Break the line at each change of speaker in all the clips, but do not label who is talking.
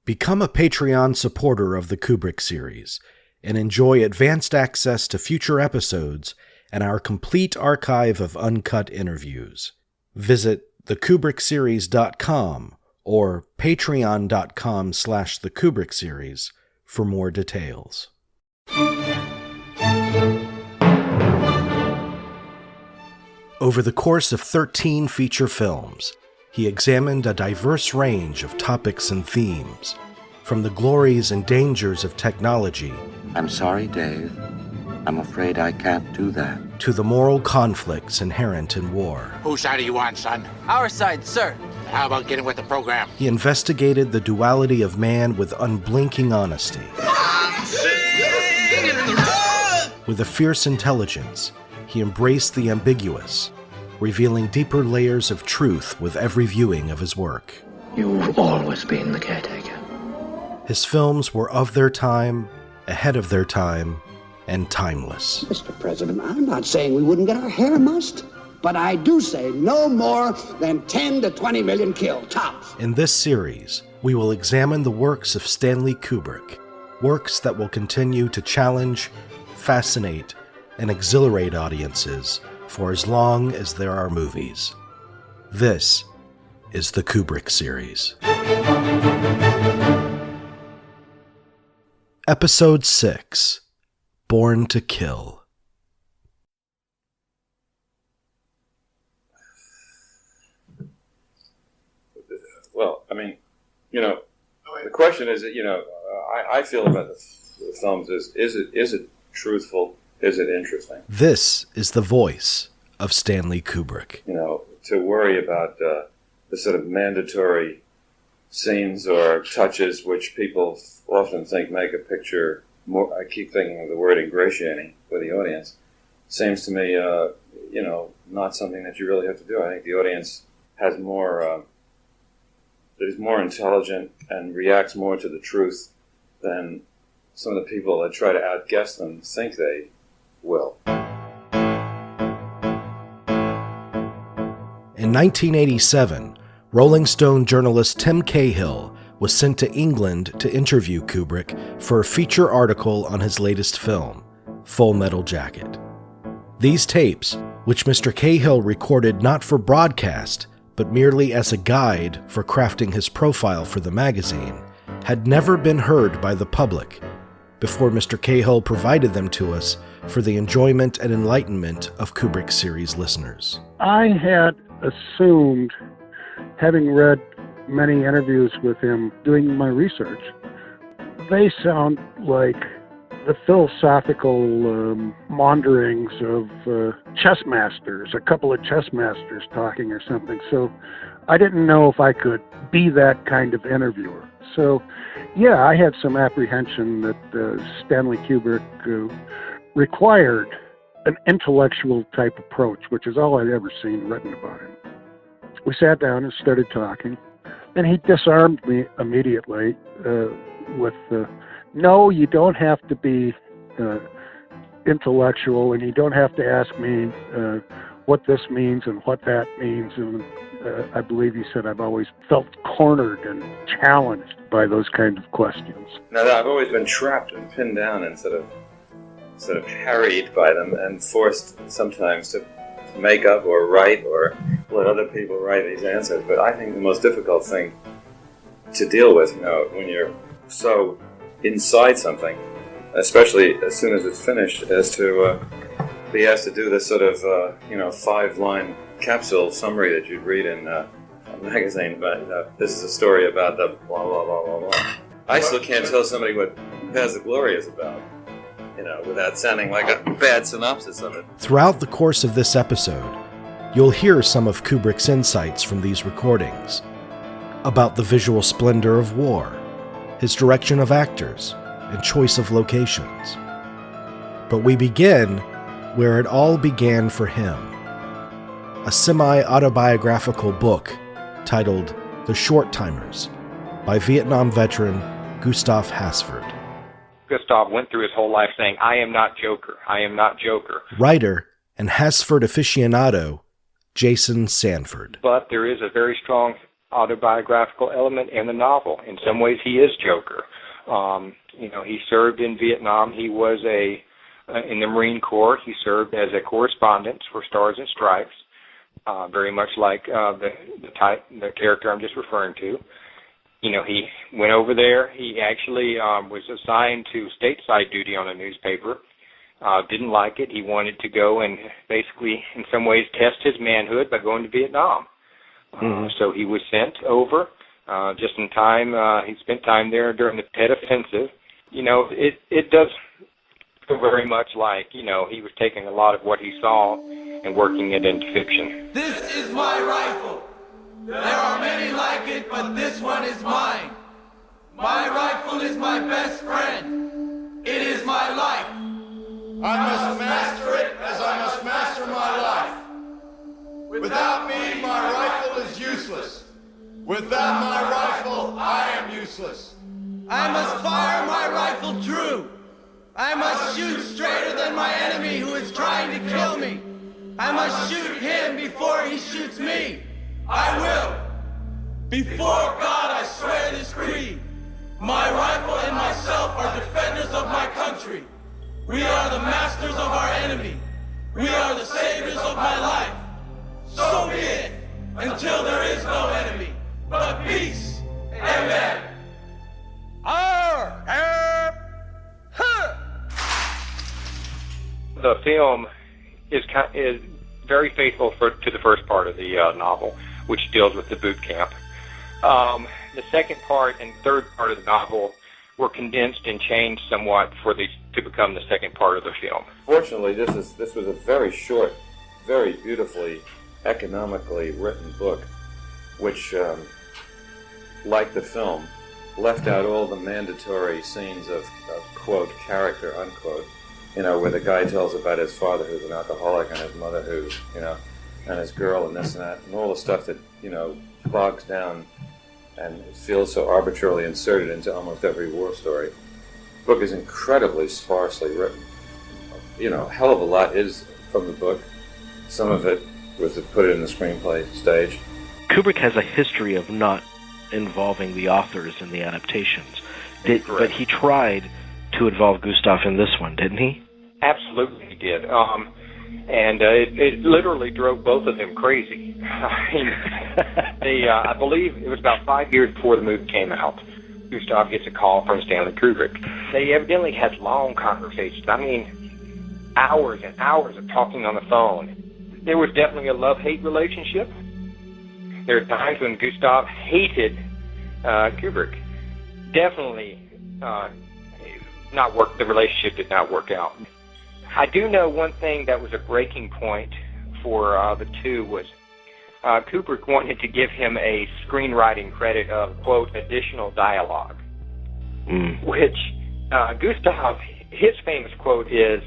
Become a Patreon supporter of the Kubrick Series and enjoy advanced access to future episodes and our complete archive of uncut interviews. Visit thekubrickseries.com or patreon.com/thekubrickseries for more details. Over the course of 13 feature films, he examined a diverse range of topics and themes, from the glories and dangers of technology.
I'm sorry, Dave. I'm afraid I can't do that.
To the moral conflicts inherent in war.
Whose side are you on, son?
Our side, sir.
How about getting with the program?
He investigated the duality of man with unblinking honesty. With a fierce intelligence, he embraced the ambiguous, revealing deeper layers of truth with every viewing of his work.
You've always been the caretaker.
His films were of their time, ahead of their time, and timeless.
Mr. President, I'm not saying we wouldn't get our hair mussed, but I do say no more than 10 to 20 million killed, tops.
In this series, we will examine the works of Stanley Kubrick, works that will continue to challenge, fascinate, and exhilarate audiences for as long as there are movies. This is the Kubrick Series. Episode 6, Born to Kill.
Well, I mean, the question is that, I feel about the films is it truthful? Is it interesting?
This is the voice of Stanley Kubrick.
To worry about the sort of mandatory scenes or touches which people often think make a picture more, I keep thinking of the word ingratiating for the audience, seems to me, not something that you really have to do. I think the audience has more, is more intelligent and reacts more to the truth than some of the people that try to outguess them think they will.
In 1987, Rolling Stone journalist Tim Cahill was sent to England to interview Kubrick for a feature article on his latest film, Full Metal Jacket. These tapes, which Mr. Cahill recorded not for broadcast, but merely as a guide for crafting his profile for the magazine, had never been heard by the public before Mr. Cahill provided them to us for the enjoyment and enlightenment of Kubrick Series listeners.
I had assumed, having read many interviews with him doing my research, they sound like the philosophical maunderings of chess masters, a couple of chess masters talking or something. So I didn't know if I could be that kind of interviewer. So, yeah, I had some apprehension that Stanley Kubrick required an intellectual type approach, which is all I'd ever seen written about him. We sat down and started talking, and he disarmed me immediately with, no, you don't have to be intellectual, and you don't have to ask me what this means and what that means. And I believe he said I've always felt cornered and challenged by those kinds of questions.
Now, I've always been trapped and pinned down and sort of harried by them and forced sometimes to make up or write or let other people write these answers. But I think the most difficult thing to deal with, when you're so inside something, especially as soon as it's finished, is to be asked to do this sort of, 5-line capsule summary that you'd read in a magazine. But this is a story about the blah, blah, blah, blah, blah. I still can't tell somebody what Past the Glory is about, without sounding like a bad synopsis of it.
Throughout the course of this episode, you'll hear some of Kubrick's insights from these recordings about the visual splendor of war, his direction of actors, and choice of locations. But we begin where it all began for him, a semi-autobiographical book titled The Short Timers by Vietnam veteran Gustav Hasford.
Gustav went through his whole life saying, I am not Joker, I am not Joker.
Writer and Hasford aficionado Jason Sanford.
But there is a very strong autobiographical element in the novel. In some ways, he is Joker. He served in Vietnam. He was in the Marine Corps. He served as a correspondent for Stars and Stripes, very much like the character I'm just referring to. He went over there. He actually was assigned to stateside duty on a newspaper. Didn't like it. He wanted to go and basically, in some ways, test his manhood by going to Vietnam. So he was sent over just in time. He spent time there during the Tet Offensive. It does feel very much like, he was taking a lot of what he saw and working it into fiction.
This is my rifle. There are many like it, but this one is mine. My rifle is my best friend. It is my life. I must master it as I must master my life. Without me, my rifle is useless. Without my rifle, I am useless. I must fire my rifle true. I must shoot straighter than my enemy who is trying to kill me. I must shoot him before he shoots me. I will. Before God, I swear this creed. My rifle and myself are defenders of my country. We are the masters of our enemy. We are the saviors of my life. So be it, until there is no enemy, but peace. Amen.
The film is very faithful to the first part of the novel, which deals with the boot camp. The second part and third part of the novel were condensed and changed somewhat to become the second part of the film.
Fortunately, this was a very short, very beautifully, economically written book, which, like the film, left out all the mandatory scenes of quote, character, unquote, where the guy tells about his father who's an alcoholic and his mother who, and his girl and this and that, and all the stuff that, bogs down and feels so arbitrarily inserted into almost every war story. The book is incredibly sparsely written. A hell of a lot is from the book. Some of it was to put it in the screenplay stage.
Kubrick has a history of not involving the authors in the adaptations. But he tried to involve Gustav in this one, didn't he?
Absolutely he did. And it literally drove both of them crazy. I believe it was about 5 years before the movie came out, Gustav gets a call from Stanley Kubrick. They evidently had long conversations. I mean, hours and hours of talking on the phone. There was definitely a love-hate relationship. There were times when Gustav hated Kubrick. Definitely the relationship did not work out. I do know one thing that was a breaking point for the two was Kubrick wanted to give him a screenwriting credit of, quote, additional dialogue, which Gustav, his famous quote is,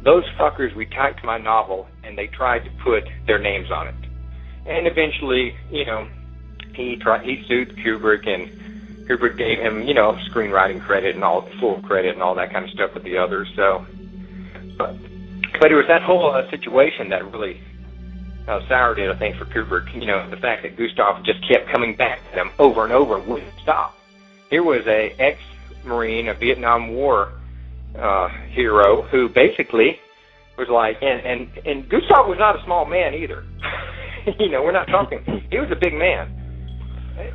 "Those fuckers retyped my novel and they tried to put their names on it." And eventually, he sued Kubrick, and Kubrick gave him, screenwriting credit and all, full credit and all that kind of stuff with the others. So, but it was that whole situation that really soured it, I think, for Kubrick. The fact that Gustav just kept coming back to them over and over and wouldn't stop. Here was a ex-Marine, a Vietnam War hero who basically was like, and Gustav was not a small man either. We're not talking, he was a big man.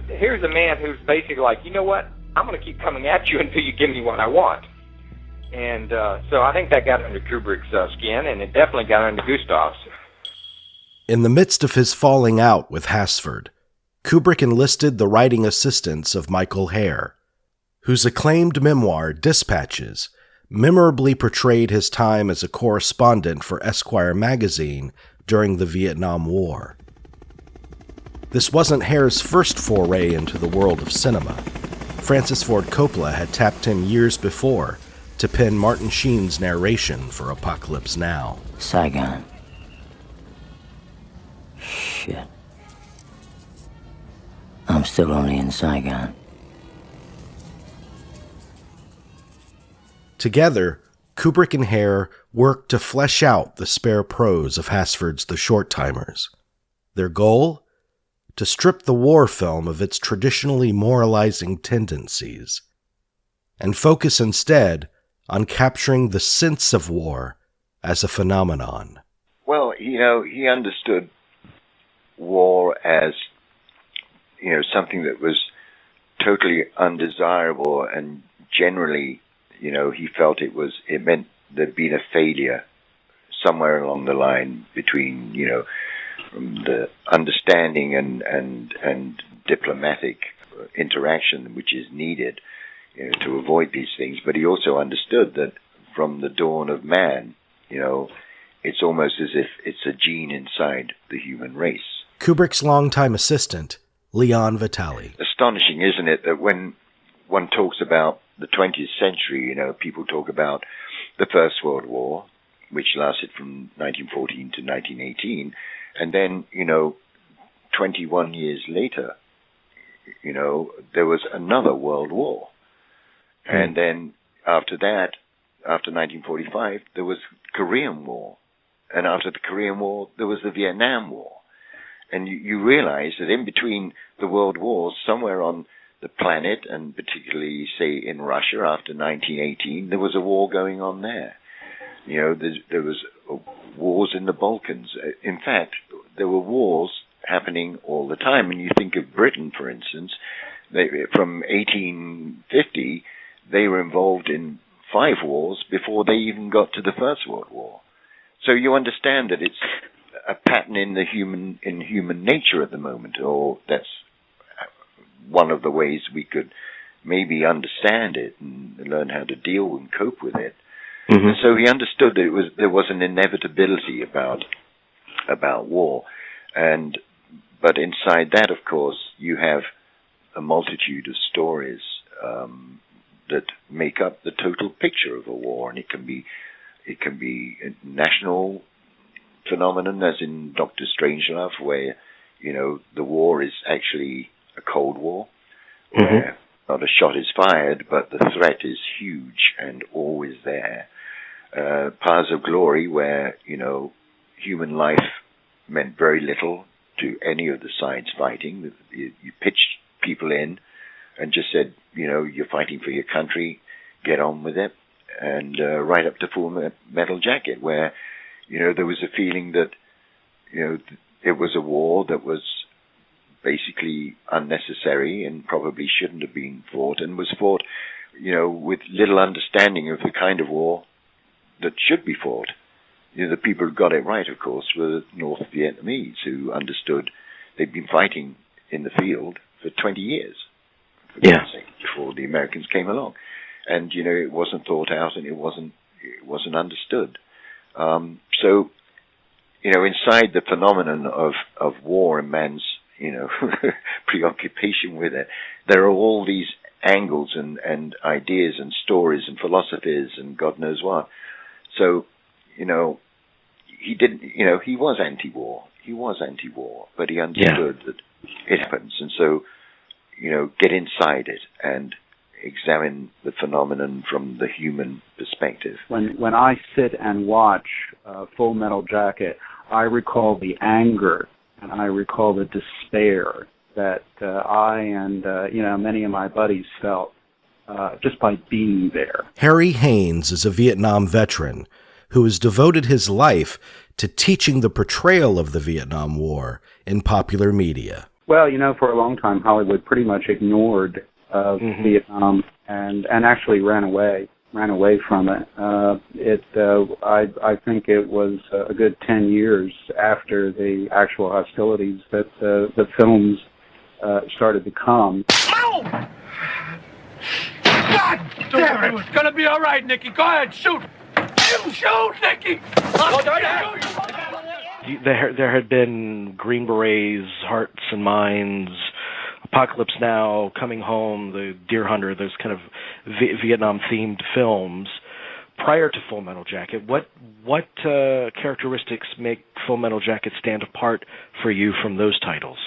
Here's a man who's basically like, you know what, I'm going to keep coming at you until you give me what I want. And so I think that got under Kubrick's skin, and it definitely got under Gustav's.
In the midst of his falling out with Hasford, Kubrick enlisted the writing assistance of Michael Herr, whose acclaimed memoir, Dispatches, memorably portrayed his time as a correspondent for Esquire magazine during the Vietnam War. This wasn't Herr's first foray into the world of cinema. Francis Ford Coppola had tapped him years before to pen Martin Sheen's narration for Apocalypse Now.
Saigon. Shit. I'm still only in Saigon.
Together, Kubrick and Herr worked to flesh out the spare prose of Hasford's The Short Timers. Their goal? to strip the war film of its traditionally moralizing tendencies, and focus instead on capturing the sense of war as a phenomenon.
Well, he understood war as, something that was totally undesirable, and generally, he felt it meant there'd been a failure somewhere along the line between, from the understanding and diplomatic interaction which is needed to avoid these things. But he also understood that from the dawn of man, it's almost as if it's a gene inside the human race.
Kubrick's longtime assistant, Leon Vitali.
Astonishing, isn't it, that when one talks about the 20th century, people talk about the First World War, which lasted from 1914 to 1918, and then, 21 years later, there was another World War. And then after that, after 1945, there was Korean War. And after the Korean War, there was the Vietnam War. And you realize that in between the world wars, somewhere on the planet, and particularly, say, in Russia after 1918, there was a war going on there. There was wars in the Balkans. In fact, there were wars happening all the time. And you think of Britain, for instance, from 1850, they were involved in 5 wars before they even got to the First World War. So you understand that it's a pattern in human nature at the moment, or that's one of the ways we could maybe understand it and learn how to deal and cope with it. Mm-hmm. And so he understood that there was an inevitability about war, but inside that, of course, you have a multitude of stories that make up the total picture of a war, and it can be a national phenomenon, as in Dr. Strangelove, where the war is actually a Cold War, where not a shot is fired, but the threat is huge and always there. Paths of Glory, where human life meant very little to any of the sides fighting. You pitched people in and just said, you're fighting for your country, get on with it. And right up to Full Metal Jacket, where, there was a feeling that, it was a war that was basically unnecessary and probably shouldn't have been fought, and was fought, with little understanding of the kind of war that should be fought. The people who got it right, of course, were the North Vietnamese, who understood they'd been fighting in the field for 20 years, for God's sake, before the Americans came along. And, it wasn't thought out, and it wasn't understood. So, inside the phenomenon of war and man's, preoccupation with it, there are all these angles and ideas and stories and philosophies and God knows what. So, he didn't, he was anti-war. He was anti-war, but he understood that it happens. And so, get inside it and examine the phenomenon from the human perspective.
When I sit and watch Full Metal Jacket, I recall the anger and I recall the despair that I and many of my buddies felt just by being there.
Harry Haines is a Vietnam veteran who has devoted his life to teaching the portrayal of the Vietnam War in popular media.
Well, for a long time, Hollywood pretty much ignored Vietnam and actually ran away from it. I think it was a good 10 years after the actual hostilities that the films started to come.
Ow! God damn it! It's gonna be all right, Nicky. Go ahead, shoot! Shoot, Nicky!
There had been Green Berets, Hearts and Minds, Apocalypse Now, Coming Home, The Deer Hunter, those kind of Vietnam-themed films prior to Full Metal Jacket. What characteristics make Full Metal Jacket stand apart for you from those titles?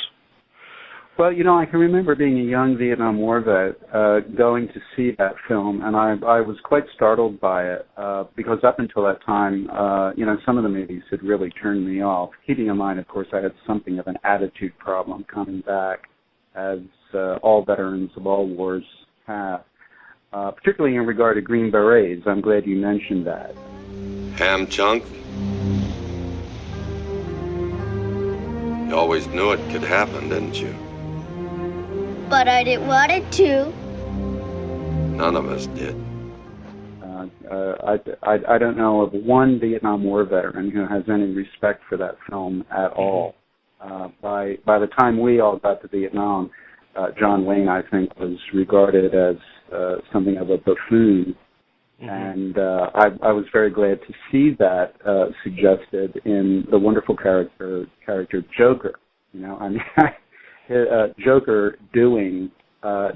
Well, I can remember being a young Vietnam War vet, going to see that film, and I was quite startled by it, because up until that time, some of the movies had really turned me off. Keeping in mind, of course, I had something of an attitude problem coming back, as all veterans of all wars have, particularly in regard to Green Berets. I'm glad you mentioned that.
Ham chunk? You always knew it could happen, didn't you?
But I didn't want it to.
None of us did.
I don't know of one Vietnam War veteran who has any respect for that film at all. By the time we all got to Vietnam, John Wayne, I think, was regarded as something of a buffoon. And I was very glad to see that suggested in the wonderful character Joker. Joker doing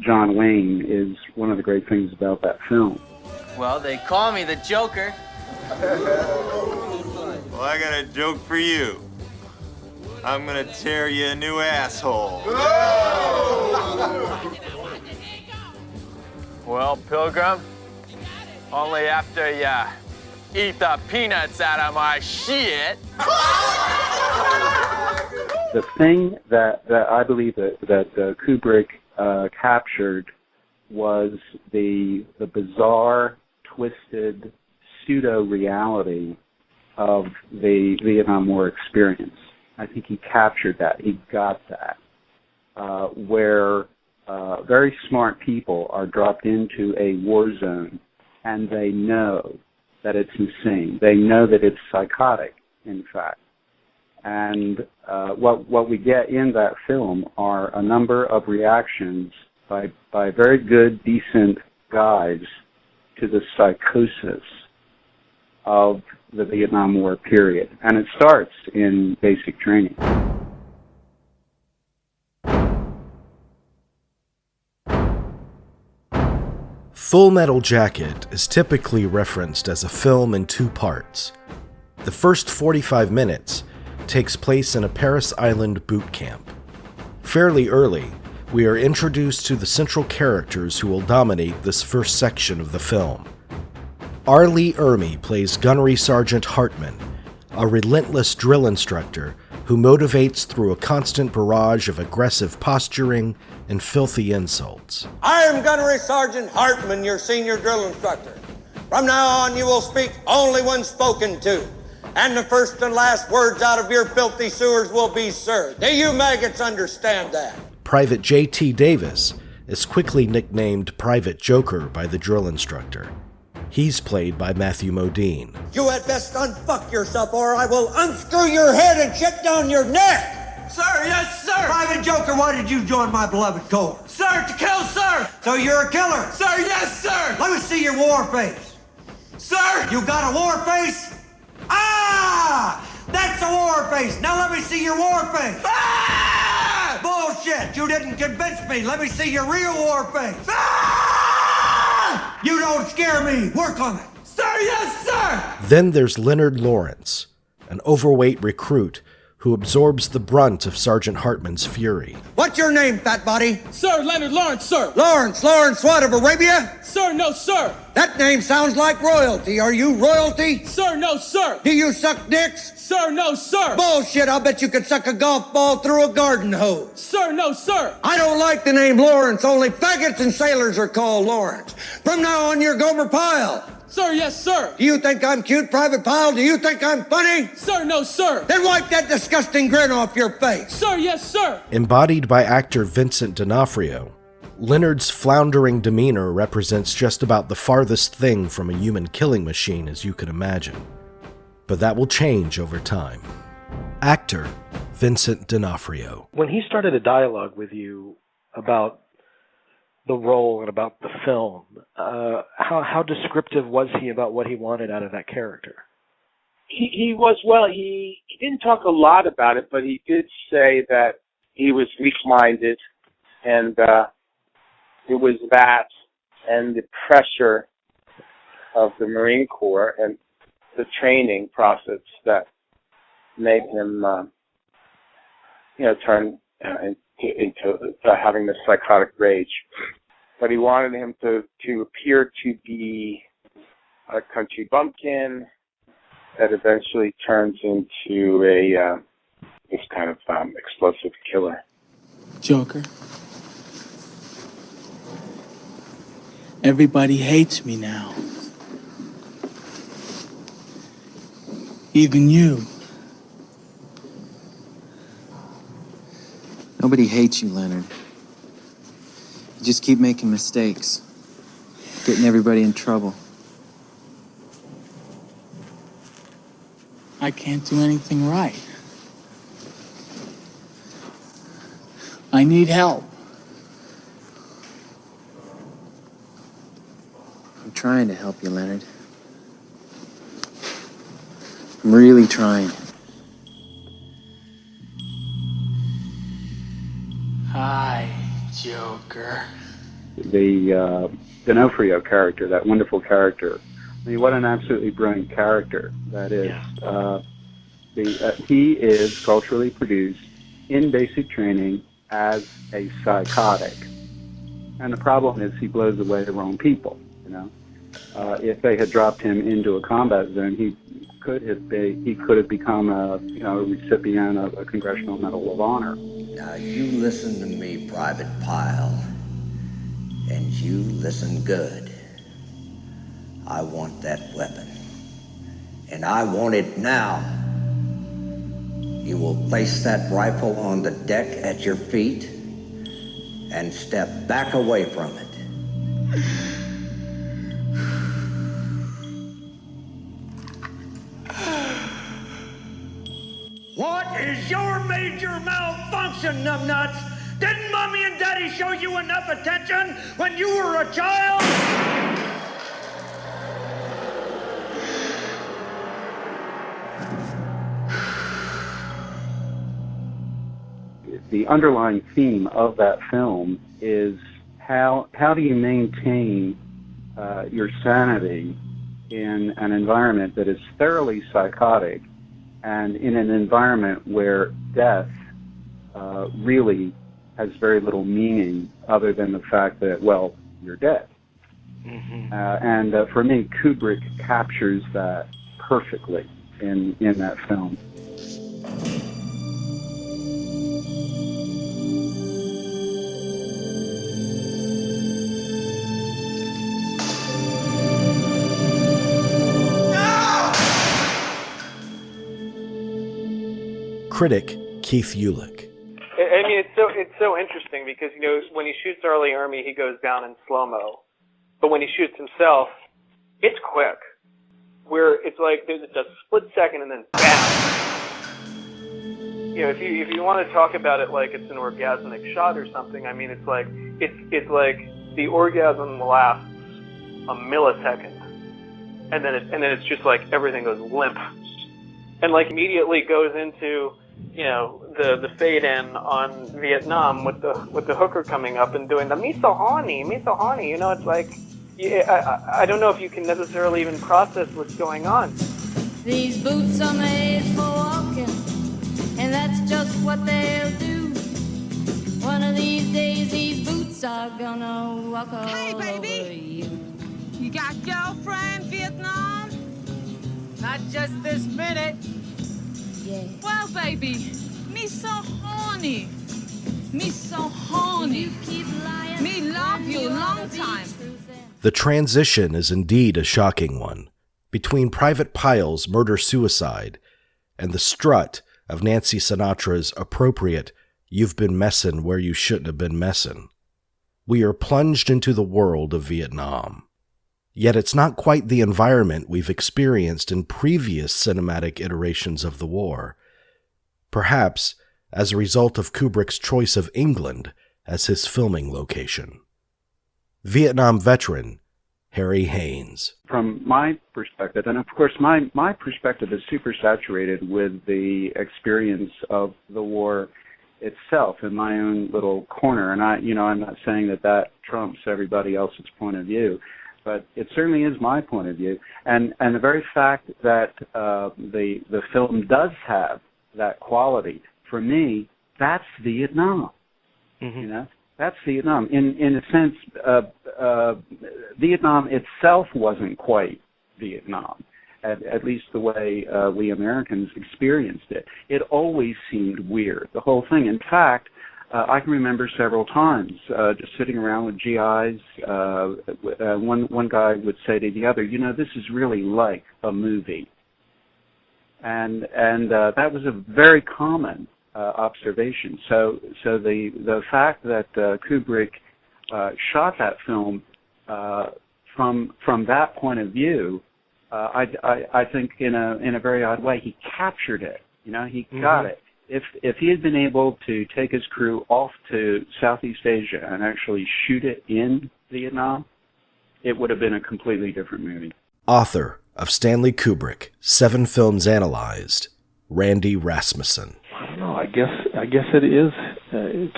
John Wayne is one of the great things about that film.
Well, they call me the Joker.
Well, I got a joke for you. I'm gonna tear you a new asshole.
Well, Pilgrim, only after ya eat the peanuts out of my shit.
The thing that I believe that Kubrick captured was the bizarre, twisted pseudo-reality of the Vietnam War experience. I think he captured that. He got that. Where very smart people are dropped into a war zone and they know that it's insane. They know that it's psychotic, in fact. And what we get in that film are a number of reactions by very good, decent guys to the psychosis of the Vietnam War period. And it starts in basic training.
Full Metal Jacket is typically referenced as a film in two parts. The first 45 minutes takes place in a Paris Island boot camp. Fairly early, we are introduced to the central characters who will dominate this first section of the film. R. Lee Ermey plays Gunnery Sergeant Hartman, a relentless drill instructor who motivates through a constant barrage of aggressive posturing and filthy insults.
I am Gunnery Sergeant Hartman, your senior drill instructor. From now on, you will speak only when spoken to, and the first and last words out of your filthy sewers will be sir. Do you maggots understand that?
Private J.T. Davis is quickly nicknamed Private Joker by the drill instructor. He's played by Matthew Modine.
You had best unfuck yourself or I will unscrew your head and shut down your neck!
Sir, yes, sir!
Private Joker, why did you join my beloved corps?
Sir, to kill, sir!
So you're a killer?
Sir, yes, sir!
Let me see your war face.
Sir!
You got a war face? Ah! That's a war face! Now let me see your war face!
Ah!
Bullshit! You didn't convince me! Let me see your real war face!
Ah!
You don't scare me! Work on it!
Sir, yes, sir!
Then there's Leonard Lawrence, an overweight recruit who absorbs the brunt of Sergeant Hartman's fury.
What's your name, fat body?
Sir, Leonard Lawrence, sir.
Lawrence what, of Arabia?
Sir, no, sir.
That name sounds like royalty. Are you royalty?
Sir, no, sir.
Do you suck dicks?
Sir, no, sir.
Bullshit, I'll bet you could suck a golf ball through a garden hose.
Sir, no, sir.
I don't like the name Lawrence. Only faggots and sailors are called Lawrence. From now on, you're Gomer Pyle.
Sir, yes, sir.
Do you think I'm cute, Private Pyle? Do you think I'm funny?
Sir, no, sir.
Then wipe that disgusting grin off your face.
Sir, yes, sir.
Embodied by actor Vincent D'Onofrio, Leonard's floundering demeanor represents just about the farthest thing from a human killing machine as you could imagine. But that will change over time. Actor Vincent D'Onofrio.
When he started a dialogue with you about the role and about the film, how descriptive was he about what he wanted out of that character?
He was, well, he didn't talk a lot about it, but he did say that he was weak-minded, and it was that and the pressure of the Marine Corps and the training process that made him, turn into having this psychotic rage. But he wanted him to appear to be a country bumpkin that eventually turns into this kind of explosive killer.
Joker. Everybody hates me now. Even you.
Nobody hates you, Leonard. You just keep making mistakes, getting everybody in trouble.
I can't do anything right. I need help.
I'm trying to help you, Leonard. I'm really trying.
Hi, Joker.
The D'Onofrio character, that wonderful character. I mean, what an absolutely brilliant character that is. He is culturally produced in basic training as a psychotic. And the problem is he blows away the wrong people, you know. If they had dropped him into a combat zone, he could have become a recipient of a Congressional Medal of Honor.
Now you listen to me, Private Pyle, and you listen good. I want that weapon, and I want it now. You will place that rifle on the deck at your feet and step back away from it.
What is your major malfunction, numbnuts? Didn't Mommy and Daddy show you enough attention when you were a child?
The underlying theme of that film is how do you maintain your sanity in an environment that is thoroughly psychotic and in an environment where death really has very little meaning other than the fact that, well, you're dead. And for me, Kubrick captures that perfectly in that film.
Critic Keith Uhlich.
I mean, it's so interesting because, you know, when he shoots Early Ermey, he goes down in slow-mo. But when he shoots himself, it's quick. Where it's like there's a split second and then bam. You know, if you want to talk about it like it's an orgasmic shot or something, I mean, it's like the orgasm lasts a millisecond, and then it's just like everything goes limp, and like immediately goes into, you know, the fade in on Vietnam with the hooker coming up and doing the me so horny. You know, it's like, I don't know if you can necessarily even process what's going on.
These boots are made for walking, and that's just what they'll do. One of these days, these boots are gonna walk all over you.
You got girlfriend, Vietnam? Not just this minute.
Yeah.
Well, baby, me so horny. Me so horny.
You keep lying.
Me love you long time.
The transition is indeed a shocking one between Private Pyle's murder-suicide and the strut of Nancy Sinatra's appropriate "You've been messin' where you shouldn't have been messin'." We are plunged into the world of Vietnam. Yet it's not quite the environment we've experienced in previous cinematic iterations of the war, perhaps as a result of Kubrick's choice of England as his filming location. Vietnam veteran Harry Haines.
From my perspective, and of course my perspective is super saturated with the experience of the war itself in my own little corner, and I'm not saying that trumps everybody else's point of view, but it certainly is my point of view. And the very fact that the film does have that quality, for me, that's Vietnam. You know, that's Vietnam. In a sense, Vietnam itself wasn't quite Vietnam, at least the way we Americans experienced it. It always seemed weird, the whole thing. In fact, I can remember several times just sitting around with GIs. One guy would say to the other, "You know, this is really like a movie," and that was a very common observation. So the fact that Kubrick shot that film from that point of view, I think in a very odd way, he captured it. You know, he got it. If he had been able to take his crew off to Southeast Asia and actually shoot it in Vietnam, it would have been a completely different movie.
Author of Stanley Kubrick, 7 Films Analyzed, Randy Rasmussen.
I don't know. I guess it is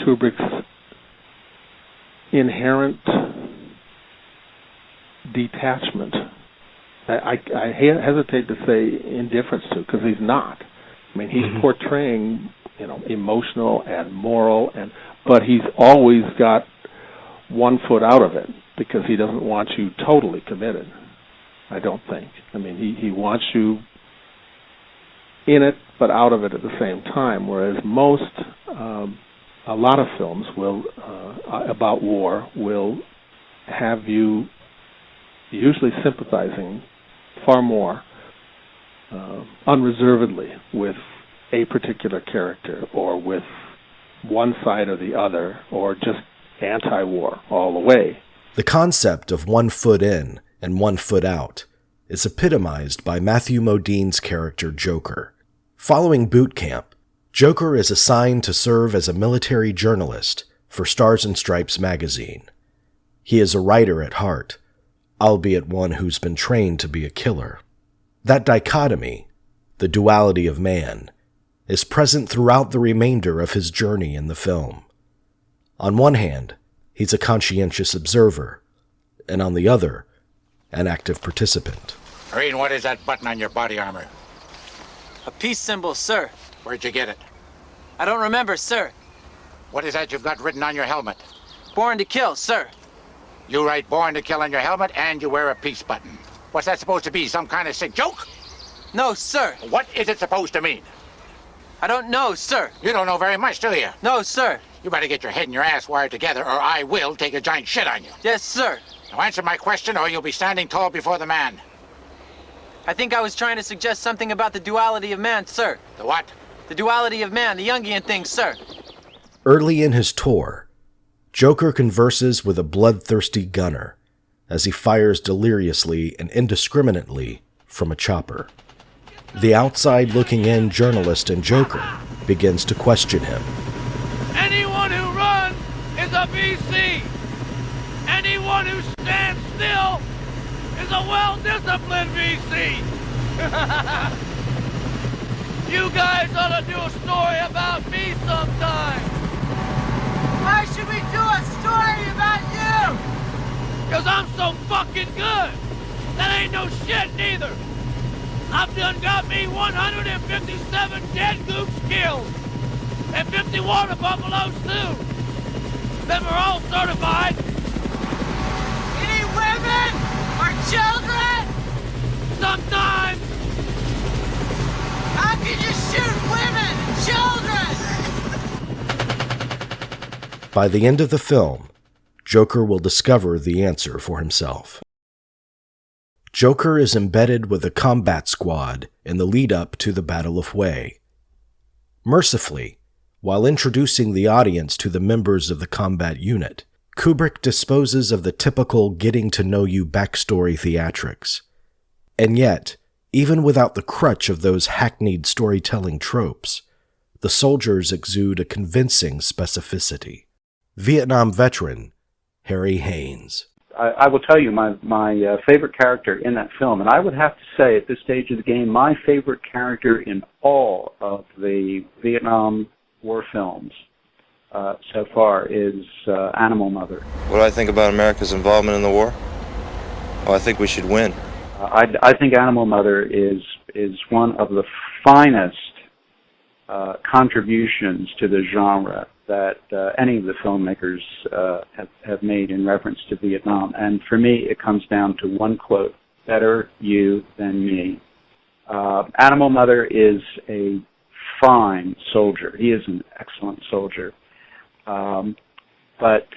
Kubrick's inherent detachment. I hesitate to say indifference to, because he's not. I mean, he's portraying, you know, emotional and moral, but he's always got one foot out of it because he doesn't want you totally committed. I don't think. I mean, he wants you in it but out of it at the same time, whereas a lot of films will about war will have you usually sympathizing far more unreservedly with a particular character, or with one side or the other, or just anti-war all the way.
The concept of 1 foot in and 1 foot out is epitomized by Matthew Modine's character Joker. Following boot camp, Joker is assigned to serve as a military journalist for Stars and Stripes magazine. He is a writer at heart, albeit one who's been trained to be a killer. That dichotomy, the duality of man, is present throughout the remainder of his journey in the film. On one hand, he's a conscientious observer, and on the other, an active participant.
Marine, what is that button on your body armor?
A peace symbol, sir.
Where'd you get it?
I don't remember, sir.
What is that you've got written on your helmet?
Born to kill, sir.
You write born to kill on your helmet, and you wear a peace button. What's that supposed to be, some kind of sick joke?
No, sir.
What is it supposed to mean?
I don't know, sir.
You don't know very much, do you?
No, sir.
You better get your head and your ass wired together, or I will take a giant shit on you.
Yes, sir.
Now answer my question, or you'll be standing tall before the man.
I think I was trying to suggest something about the duality of man, sir.
The what?
The duality of man, the Jungian thing, sir.
Early in his tour, Joker converses with a bloodthirsty gunner as he fires deliriously and indiscriminately from a chopper. The outside-looking-in journalist and Joker begins to question him.
Anyone who runs is a VC. Anyone who stands still is a well-disciplined VC. You guys ought to do a story about me sometime.
Why should we do a story about you?
Because I'm so fucking good. That ain't no shit neither. I've done got me 157 dead gooks killed. And 50 water buffaloes too. Them are all certified.
Any women or children?
Sometimes.
How can you shoot women and children?
By the end of the film, Joker will discover the answer for himself. Joker is embedded with a combat squad in the lead-up to the Battle of Hue. Mercifully, while introducing the audience to the members of the combat unit, Kubrick disposes of the typical getting-to-know-you backstory theatrics. And yet, even without the crutch of those hackneyed storytelling tropes, the soldiers exude a convincing specificity. Vietnam veteran Harry Haines.
I will tell you my favorite character in that film, and I would have to say at this stage of the game, my favorite character in all of the Vietnam War films so far is Animal Mother.
What do I think about America's involvement in the war? Well, I think we should win.
I think Animal Mother is one of the finest contributions to the genre that any of the filmmakers have made in reference to Vietnam. And for me, it comes down to one quote: "Better you than me." Animal Mother is a fine soldier. He is an excellent soldier. But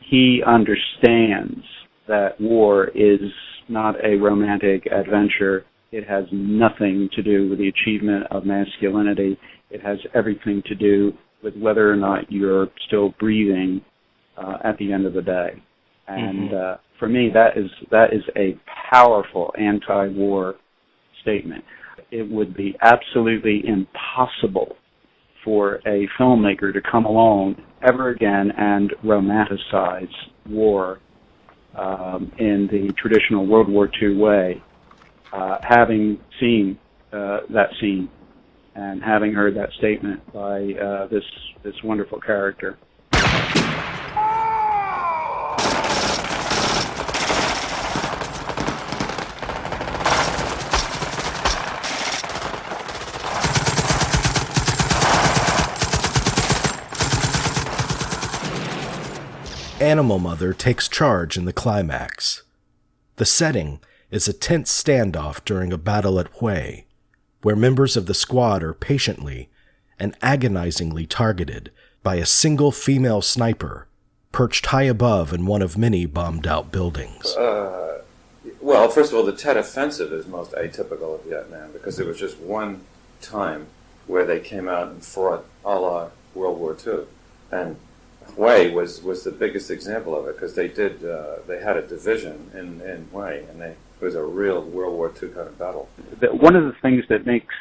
he understands that war is not a romantic adventure. It has nothing to do with the achievement of masculinity. It has everything to do with whether or not you're still breathing at the end of the day. And for me, that is a powerful anti-war statement. It would be absolutely impossible for a filmmaker to come along ever again and romanticize war in the traditional World War II way. Having seen that scene and having heard that statement by this wonderful character.
Animal Mother takes charge in the climax. The setting is a tense standoff during a battle at Hue, where members of the squad are patiently and agonizingly targeted by a single female sniper perched high above in one of many bombed-out buildings.
Well, first of all, the Tet Offensive is most atypical of Vietnam because it was just one time where they came out and fought a la World War II. And Hue was the biggest example of it because they had a division in Hue, and it was a real World War II kind of battle.
One of the things that makes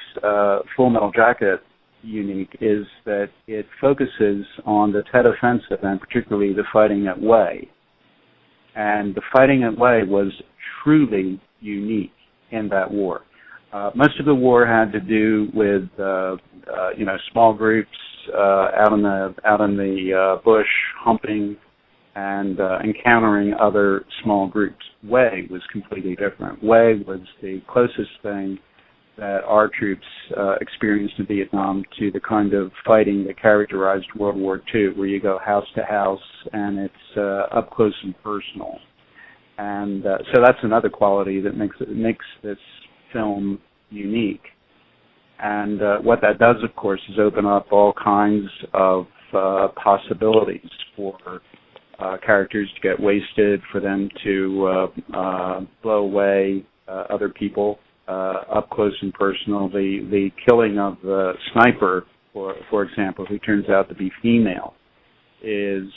Full Metal Jacket unique is that it focuses on the Tet Offensive and particularly the fighting at Hue. And the fighting at Hue was truly unique in that war. Most of the war had to do with small groups out in the bush humping and encountering other small groups. Hue was completely different. Hue was the closest thing that our troops experienced in Vietnam to the kind of fighting that characterized World War II, where you go house to house and it's up close and personal. And so that's another quality that makes this film unique. And what that does, of course, is open up all kinds of possibilities for characters to get wasted, for them to blow away other people up close and personal. The killing of the sniper, for example, who turns out to be female, is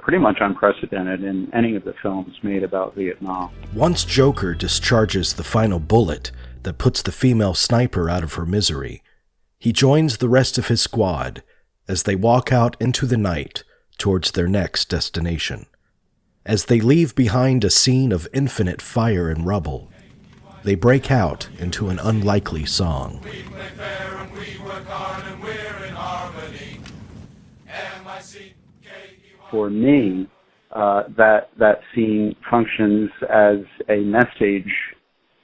pretty much unprecedented in any of the films made about Vietnam.
Once Joker discharges the final bullet that puts the female sniper out of her misery, he joins the rest of his squad as they walk out into the night towards their next destination. As they leave behind a scene of infinite fire and rubble, they break out into an unlikely song.
We play fair and we work hard and we're in harmony.
For me, that scene functions as a message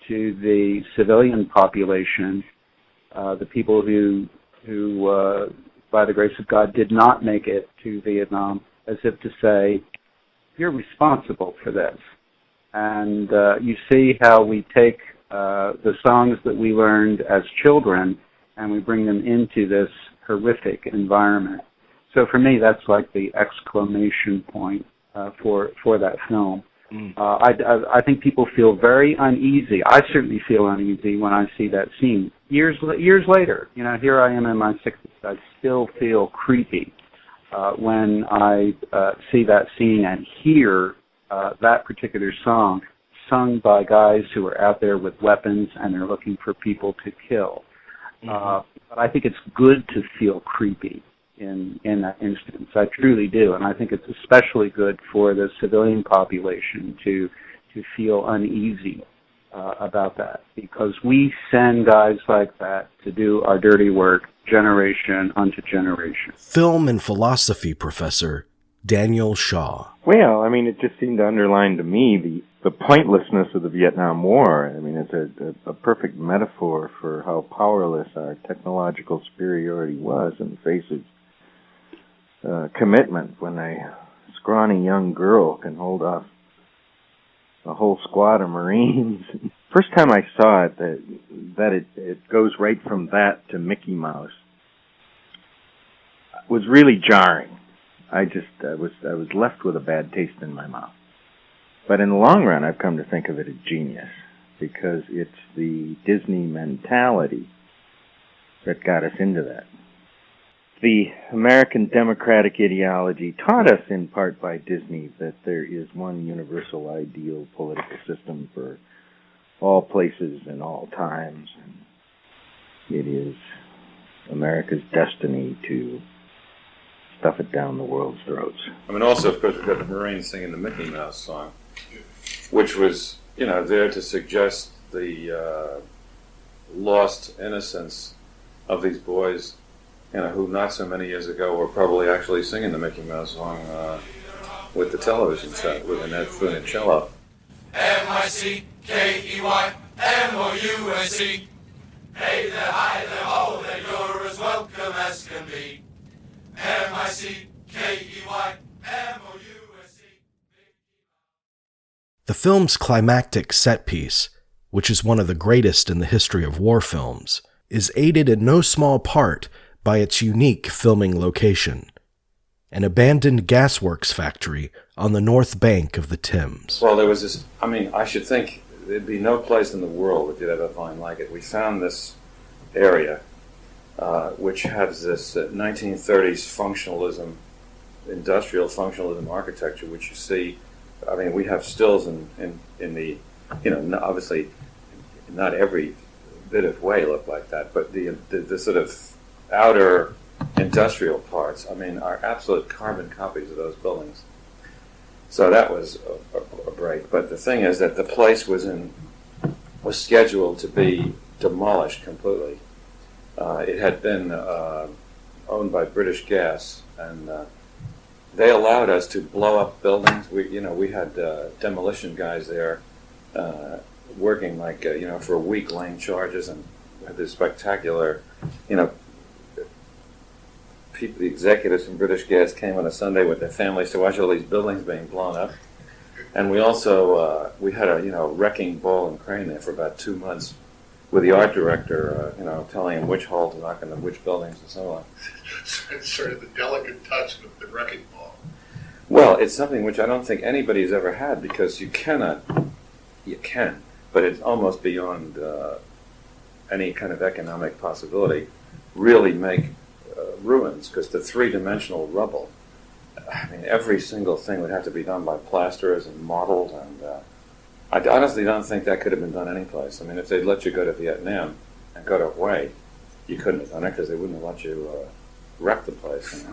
to the civilian population, the people who by the grace of God, did not make it to Vietnam, as if to say, you're responsible for this. And you see how we take the songs that we learned as children and we bring them into this horrific environment. So for me, that's like the exclamation point for that film. I think people feel very uneasy. I certainly feel uneasy when I see that scene. Years later, here I am in my 60s. I still feel creepy when I see that scene and hear that particular song sung by guys who are out there with weapons and they're looking for people to kill. But I think it's good to feel creepy in that instance. I truly do, and I think it's especially good for the civilian population to feel uneasy about that, because we send guys like that to do our dirty work generation unto generation.
Film and philosophy professor Daniel Shaw.
Well, I mean, it just seemed to underline to me the pointlessness of the Vietnam War. I mean, it's a perfect metaphor for how powerless our technological superiority was in the face of commitment, when a scrawny young girl can hold off a whole squad of Marines. First time I saw it, that it goes right from that to Mickey Mouse, was really jarring. I was left with a bad taste in my mouth. But in the long run, I've come to think of it as genius, because it's the Disney mentality that got us into that. The American democratic ideology taught us in part by Disney that there is one universal ideal political system for all places and all times, and it is America's destiny to stuff it down the world's throats.
I mean, also, of course, we've got the Marines singing the Mickey Mouse song, which was, there to suggest the lost innocence of these boys, who not so many years ago were probably actually singing the Mickey Mouse song with the television set, with Annette Funicello.
M-I-C-K-E-Y-M-O-U-S-E. Hey there, hi there, ho there, you're as welcome as can be. M-I-C-K-E-Y-M-O-U-S-E.
The film's climactic set piece, which is one of the greatest in the history of war films, is aided in no small part by its unique filming location, an abandoned gasworks factory on the north bank of the Thames.
Well, there was this, I should think there'd be no place in the world that you'd ever find like it. We found this area which has this 1930s functionalism, industrial functionalism architecture, which you see. We have stills in the, obviously not every bit of way look like that, but the sort of outer industrial parts, are absolute carbon copies of those buildings. So that was a break. But the thing is that the place was scheduled to be demolished completely. It had been owned by British Gas, and they allowed us to blow up buildings. We had demolition guys there working for a week, laying charges, and had this spectacular, people, the executives from British Gas came on a Sunday with their families to watch all these buildings being blown up. And we also we had a wrecking ball and crane there for about 2 months, with the art director, telling him which holes to knock into which buildings and so on.
It's sort of the delicate touch of the wrecking ball.
Well, it's something which I don't think anybody's ever had, because you can, but it's almost beyond any kind of economic possibility, really make ruins, because the three-dimensional rubble, every single thing would have to be done by plasterers and modeled, and I honestly don't think that could have been done anyplace. If they'd let you go to Vietnam and go to Hue, you couldn't have done it, because they wouldn't have let you wreck the place.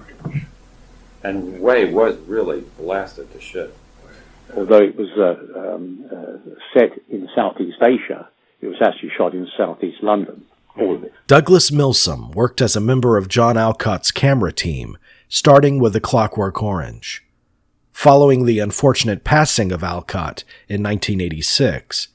And Hue was really blasted to shit.
Although it was set in Southeast Asia, it was actually shot in Southeast London, all of it.
Douglas Milsome worked as a member of John Alcott's camera team, starting with A Clockwork Orange. Following the unfortunate passing of Alcott in 1986,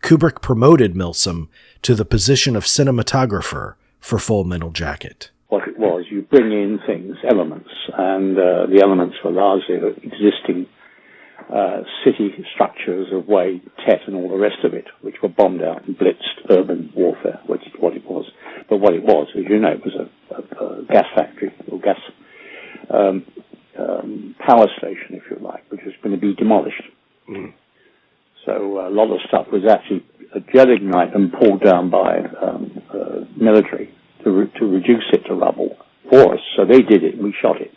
Kubrick promoted Milsome to the position of cinematographer for Full Metal Jacket.
What it was, you bring in things, elements, and the elements were largely existing city structures of Hue, Tet, and all the rest of it, which were bombed out and blitzed urban warfare, which is what it was. But what it was, as you know, it was a gas factory, or gas power station, if you like, which was going to be demolished. Mm. So a lot of stuff was actually gelignite and pulled down by military to reduce it to rubble for us. So they did it, and we shot it.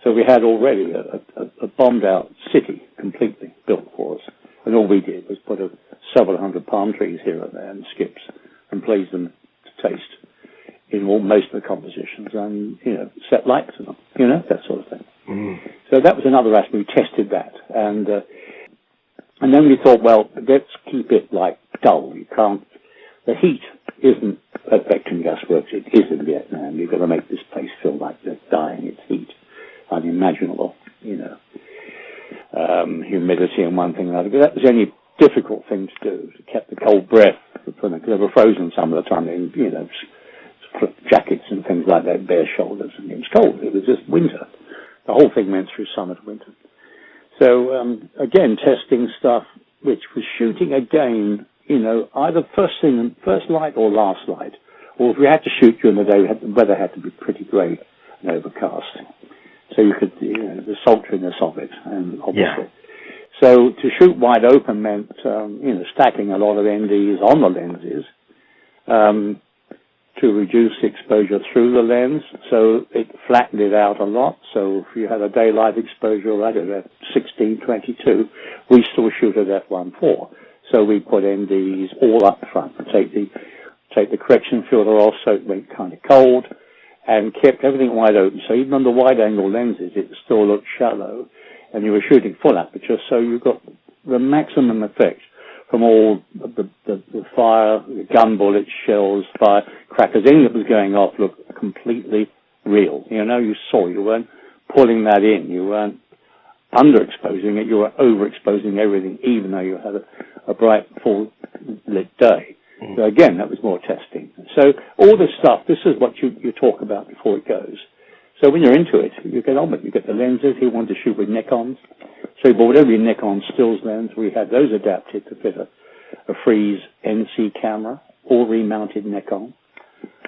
So we had already a bombed-out city completely built for us, and all we did was put several hundred palm trees here and there and skips, and place them to taste in most of the compositions, and set lights on them, that sort of thing. Mm. So that was another aspect. We tested that, and then we thought, well, let's keep it dull. You can't. The heat isn't at Vectrin Gas Works. It is in Vietnam. You've got to make this place feel like they're dying. It's heat, unimaginable.
humidity and one thing and another. But that was the only difficult thing to do, to keep the cold breath from it, because they were frozen some of the time, jackets and things like that, bare shoulders, and it was cold. It was just winter. The whole thing went through summer to winter. So, again, testing stuff, which was shooting again, either first light or last light. Or if we had to shoot during the day, the weather had to be pretty grey and overcast. So you could, the sultriness of it, and obviously. Yeah. So to shoot wide open meant, stacking a lot of NDs on the lenses, to reduce the exposure through the lens, so it flattened it out a lot. So if you had a daylight exposure right at 1622, we still shoot at f1.4. So we put NDs all up front and take the correction filter off so it went kind of cold, and kept everything wide open. So even on the wide-angle lenses, it still looked shallow, and you were shooting full aperture, so you got the maximum effect from all the fire, the gun bullets, shells, fire, crackers, anything that was going off looked completely real. You saw, you weren't pulling that in, you weren't underexposing it, you were overexposing everything, even though you had a bright, full lit day. So again, that was more testing. So all this stuff, this is what you talk about before it goes. So when you're into it, you get on with it. You get the lenses. He wanted to shoot with Nikons. So he bought every Nikon stills lens. We had those adapted to fit a Freeze NC camera, all remounted Nikon.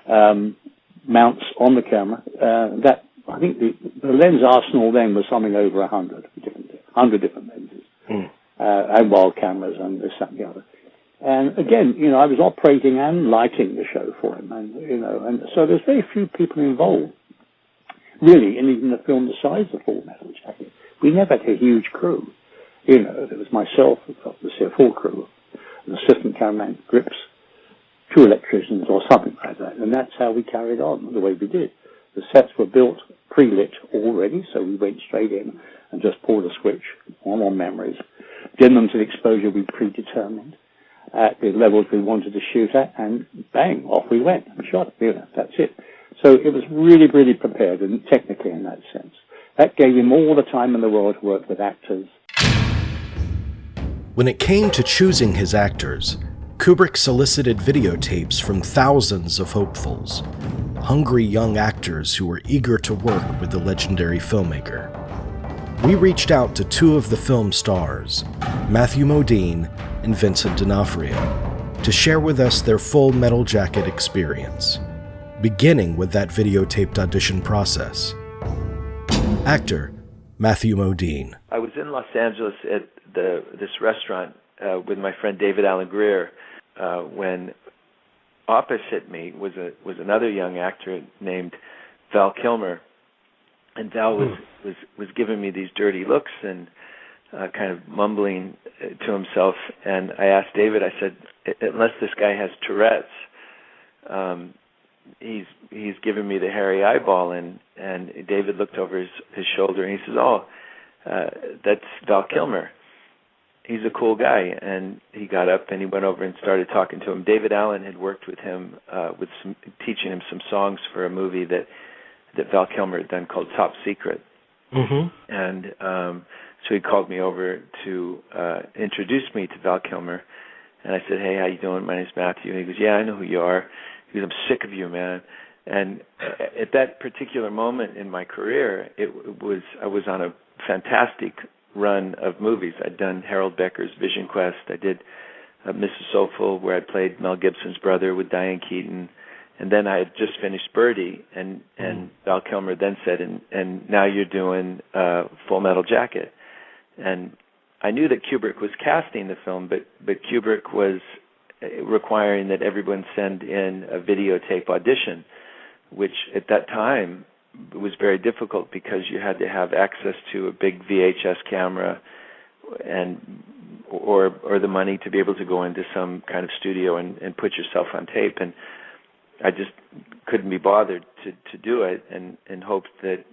Mounts on the camera. I think the lens arsenal then was something over 100 different lenses. And wild cameras and this, that, and the other. And again, I was operating and lighting the show for him, and so there's very few people involved, really, in even the film the size of Full Metal Jacket. We never had a huge crew. There was myself, obviously a full crew, an assistant cameraman, grips, 2 electricians or something like that, and that's how we carried on the way we did. The sets were built, pre-lit already, so we went straight in and just pulled a switch on memories, dimmed them to the exposure we predetermined, at the levels we wanted to shoot at, and bang, off we went and shot it. That's it. So it was really, really prepared, and technically in that sense. That gave him all the time in the world to work with actors.
When it came to choosing his actors, Kubrick solicited videotapes from thousands of hopefuls, hungry young actors who were eager to work with the legendary filmmaker. We reached out to 2 of the film's stars, Matthew Modine and Vincent D'Onofrio, to share with us their Full Metal Jacket experience, beginning with that videotaped audition process. Actor Matthew Modine.
I was in Los Angeles at this restaurant with my friend David Alan Grier when opposite me was another young actor named Val Kilmer, and Val was giving me these dirty looks and kind of mumbling to himself. And I asked David, I said, unless this guy has Tourette's, he's giving me the hairy eyeball. And David looked over his shoulder and he says, oh, that's Val Kilmer. He's a cool guy. And he got up and he went over and started talking to him. David Allen had worked with him, teaching him some songs for a movie that Val Kilmer had done called Top Secret. Mm-hmm. And so he called me over to introduce me to Val Kilmer. And I said, hey, how you doing? My name's Matthew. And he goes, yeah, I know who you are. He goes, I'm sick of you, man. And at that particular moment in my career, I was on a fantastic run of movies. I'd done Harold Becker's Vision Quest. I did Mrs. Soulful, where I played Mel Gibson's brother with Diane Keaton. And then I had just finished Birdie, and Val Kilmer then said, and now you're doing Full Metal Jacket. And I knew that Kubrick was casting the film, but Kubrick was requiring that everyone send in a videotape audition, which at that time was very difficult because you had to have access to a big VHS camera or the money to be able to go into some kind of studio and put yourself on tape. And I just couldn't be bothered to do it, and hoped that,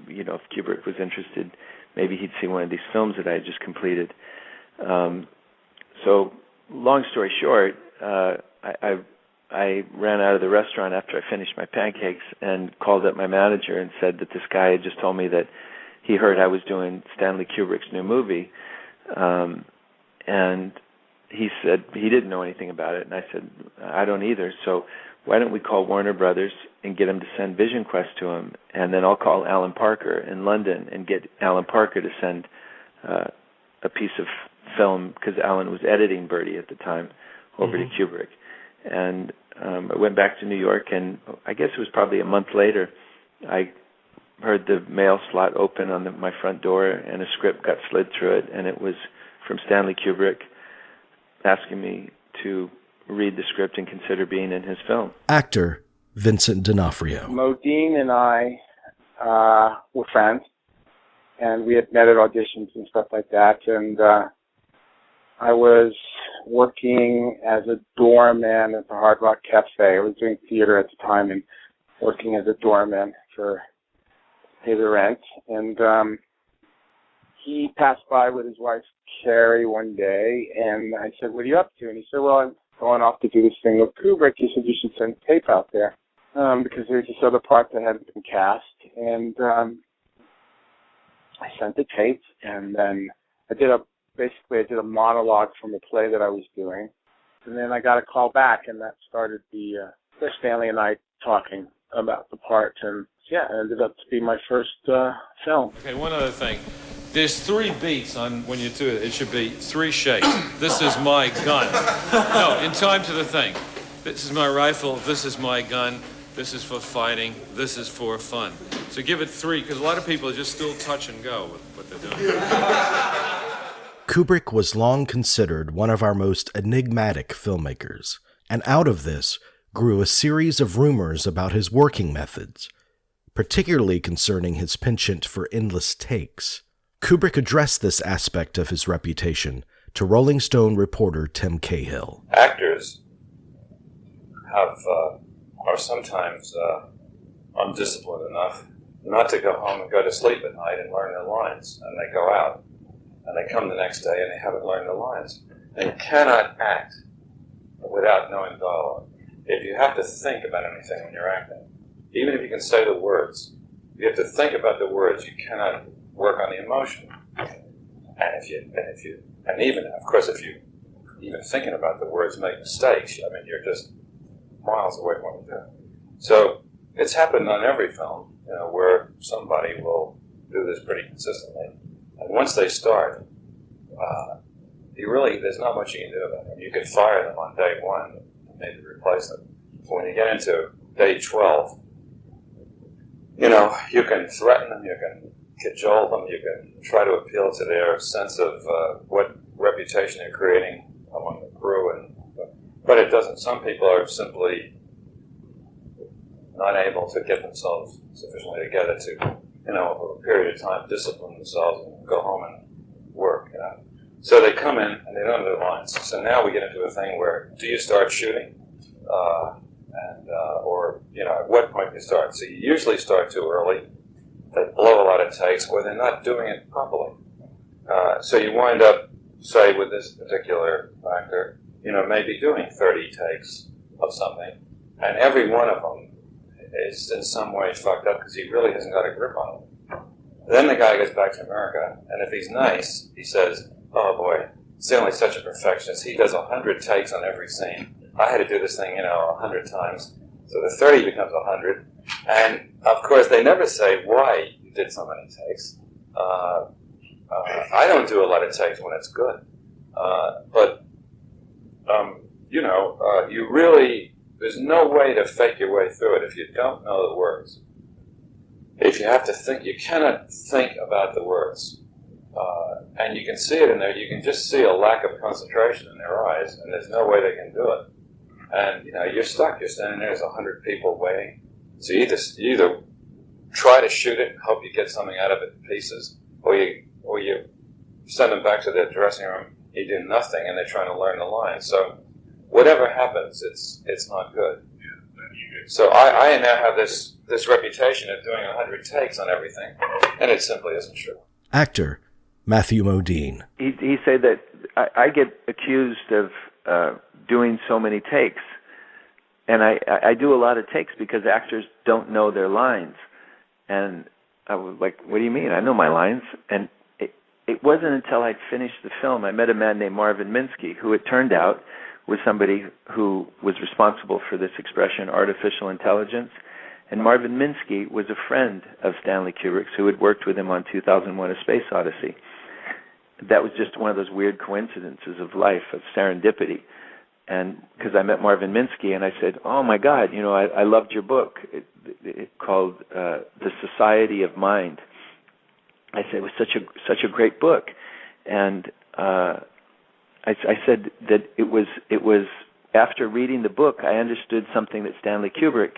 if Kubrick was interested, maybe he'd see one of these films that I had just completed. So, long story short, I ran out of the restaurant after I finished my pancakes and called up my manager and said that this guy had just told me that he heard I was doing Stanley Kubrick's new movie, and he said he didn't know anything about it, and I said, I don't either, so why don't we call Warner Brothers and get them to send Vision Quest to him, and then I'll call Alan Parker in London and get Alan Parker to send a piece of film, because Alan was editing Birdie at the time, over to Kubrick. And I went back to New York, and I guess it was probably a month later, I heard the mail slot open on my front door, and a script got slid through it, and it was from Stanley Kubrick asking me to read the script and consider being in his film.
Actor Vincent D'Onofrio.
Modine and I were friends, and we had met at auditions and stuff like that, and I was working as a doorman at the Hard Rock Cafe. I was doing theater at the time and working as a doorman to pay the rent, and he passed by with his wife Carrie one day, and I said, what are you up to? And he said, well, I'm going off to do this thing with Kubrick. He said, you should send tape out there, because there's this other part that hadn't been cast. And I sent the tape, and then I did a monologue from a play that I was doing. And then I got a call back, and that started the Stanley and I talking about the part. And yeah, it ended up to be my first film.
Okay, one other thing. There's 3 beats on when you do it. It should be 3 shakes. This is my gun. No, in time to the thing. This is my rifle. This is my gun. This is for fighting. This is for fun. So give it 3, because a lot of people just still touch and go with what they're doing.
Kubrick was long considered one of our most enigmatic filmmakers, and out of this grew a series of rumors about his working methods, particularly concerning his penchant for endless takes. Kubrick addressed this aspect of his reputation to Rolling Stone reporter Tim Cahill.
Actors are sometimes undisciplined enough not to go home and go to sleep at night and learn their lines, and they go out and they come the next day and they haven't learned the lines. And you cannot act without knowing dialogue. If you have to think about anything when you're acting, even if you can say the words, you have to think about the words. You cannot work on the emotion. And even thinking about the words make mistakes, I mean, you're just miles away from what you're doing. So it's happened on every film, where somebody will do this pretty consistently. And once they start, there's not much you can do about them. You can fire them on day 1 and maybe replace them. But when you get into day 12, you can threaten them, you can cajole them, you can try to appeal to their sense of what reputation they're creating among the crew, but it doesn't. Some people are simply not able to get themselves sufficiently together to, over a period of time, discipline themselves and go home and work. So they come in and they don't know their lines. So now we get into a thing where, do you start shooting? Or at what point do you start? So you usually start too early. They blow a lot of takes, or they're not doing it properly. So you wind up, say, with this particular actor, maybe doing 30 takes of something, and every one of them is in some way fucked up because he really hasn't got a grip on it. Then the guy goes back to America, and if he's nice, he says, oh boy, Stanley's such a perfectionist. He does 100 takes on every scene. I had to do this thing, 100 times. So the 30 becomes 100. And, of course, they never say why you did so many takes. I don't do a lot of takes when it's good. You really, there's no way to fake your way through it if you don't know the words. If you have to think, you cannot think about the words. And you can see it in there. You can just see a lack of concentration in their eyes, and there's no way they can do it. And, you're stuck. You're standing there. There's 100 people waiting. So you either try to shoot it and hope you get something out of it in pieces, or you send them back to their dressing room, you do nothing, and they're trying to learn the lines. So whatever happens, it's not good. So I now have this reputation of doing 100 takes on everything, and it simply isn't true.
Actor Matthew Modine.
He said that I get accused of doing so many takes, and I do a lot of takes because actors don't know their lines, and I was like, what do you mean? I know my lines. And it wasn't until I'd finished the film, I met a man named Marvin Minsky, who it turned out was somebody who was responsible for this expression, artificial intelligence. And Marvin Minsky was a friend of Stanley Kubrick's who had worked with him on 2001: A Space Odyssey. That was just one of those weird coincidences of life, of serendipity. And because I met Marvin Minsky, and I said, "Oh my God, I loved your book. It called The Society of Mind." I said it was such a great book, and I said that it was after reading the book I understood something that Stanley Kubrick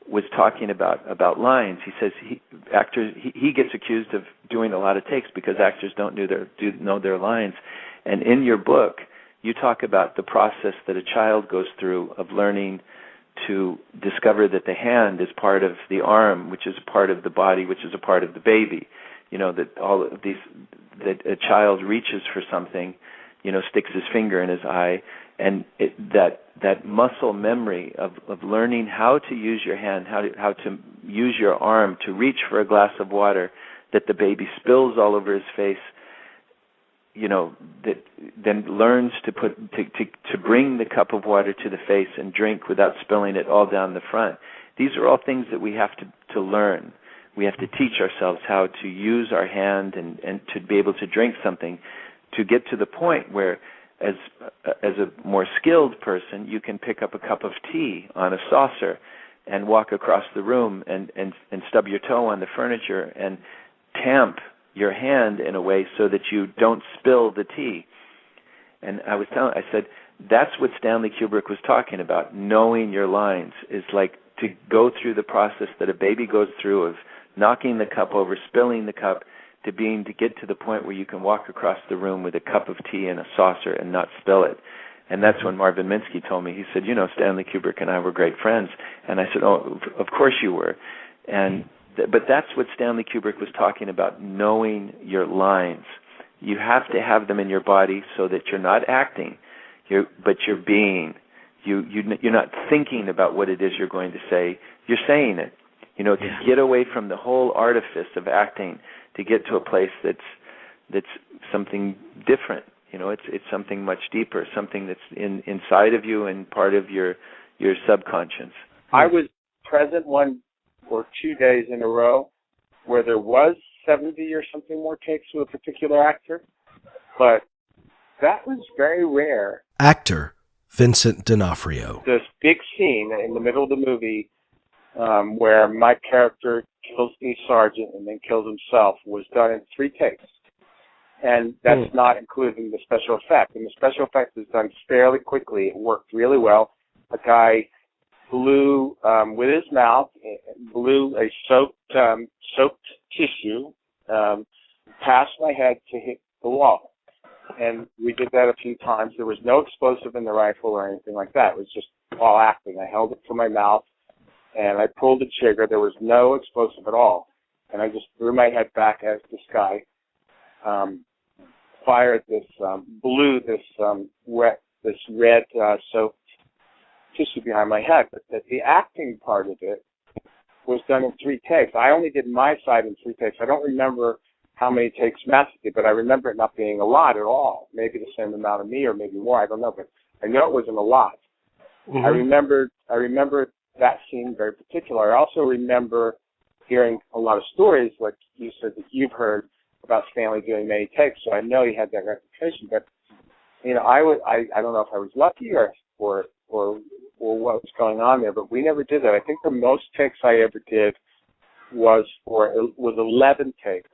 was talking about lines. He says he gets accused of doing a lot of takes because actors don't know their lines, and in your book you talk about the process that a child goes through of learning to discover that the hand is part of the arm, which is a part of the body, which is a part of the baby. That all of these, that a child reaches for something, sticks his finger in his eye, and that muscle memory of learning how to use your hand, how to use your arm to reach for a glass of water that the baby spills all over his face, that then learns to bring the cup of water to the face and drink without spilling it all down the front. These are all things that we have to learn. We have to teach ourselves how to use our hand and to be able to drink something, to get to the point where, as a more skilled person, you can pick up a cup of tea on a saucer and walk across the room and stub your toe on the furniture and tamp your hand in a way so that you don't spill the tea. And I said, that's what Stanley Kubrick was talking about. Knowing your lines is like to go through the process that a baby goes through of knocking the cup over, spilling the cup, to get to the point where you can walk across the room with a cup of tea and a saucer and not spill it. And that's when Marvin Minsky told me. He said, Stanley Kubrick and I were great friends. And I said, oh, of course you were. But that's what Stanley Kubrick was talking about, knowing your lines. You have to have them in your body so that you're not acting, but you're being. You're not thinking about what it is you're going to say. You're saying it. To get away from the whole artifice of acting, to get to a place that's something different. It's something much deeper, something that's inside of you and part of your subconscious.
I was present 1 or 2 days in a row where there was 70 or something more takes with a particular actor, but that was very rare.
Actor Vincent D'Onofrio.
This big scene in the middle of the movie where my character kills the sergeant and then kills himself was done in 3 takes. And that's not including the special effect. And the special effect was done fairly quickly. It worked really well. A guy blew with his mouth, blew a soaked tissue past my head to hit the wall. And we did that a few times. There was no explosive in the rifle or anything like that. It was just all acting. I held it to my mouth, and I pulled the trigger. There was no explosive at all. And I just threw my head back as this guy fired this, blew this red soaked tissue behind my head. But the acting part of it was done in 3 takes. I only did my side in 3 takes. I don't remember how many takes Matthew did, but I remember it not being a lot at all. Maybe the same amount of me or maybe more. I don't know, but I know it wasn't a lot. Mm-hmm. I remember that scene very particular. I also remember hearing a lot of stories, like you said, that you've heard about Stanley doing many takes, so I know he had that reputation. But I don't know if I was lucky or what was going on there, but we never did that. I think the most takes I ever did was 11 takes,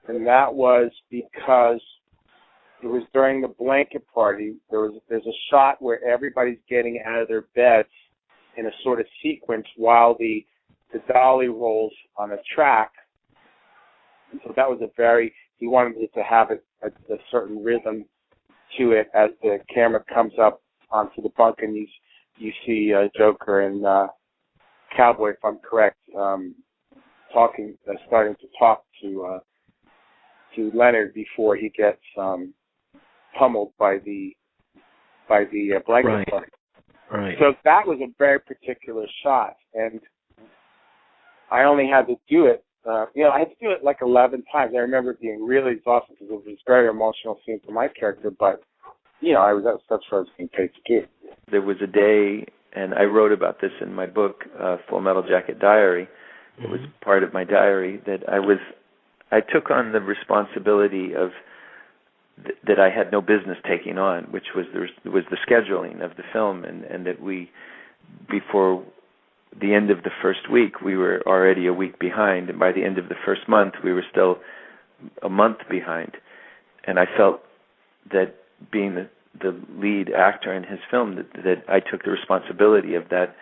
and that was because it was during the blanket party. There's a shot where everybody's getting out of their beds in a sort of sequence while the dolly rolls on a track. And so that was he wanted it to have a certain rhythm to it as the camera comes up onto the bunk and you see Joker and Cowboy, if I'm correct, starting to talk to Leonard before he gets pummeled by the blanket party.
Right.
So that was a very particular shot, and I only had to do it I had to do it like 11 times. I remember it being really exhausting because it was a very emotional scene for my character, but, that's what I was being paid to do.
There was a day, and I wrote about this in my book, Full Metal Jacket Diary. It was part of my diary that I took on the responsibility of that I had no business taking on, which was the scheduling of the film, and that before the end of the first week, we were already a week behind, and by the end of the first month, we were still a month behind. And I felt that being the lead actor in his film, that I took the responsibility of that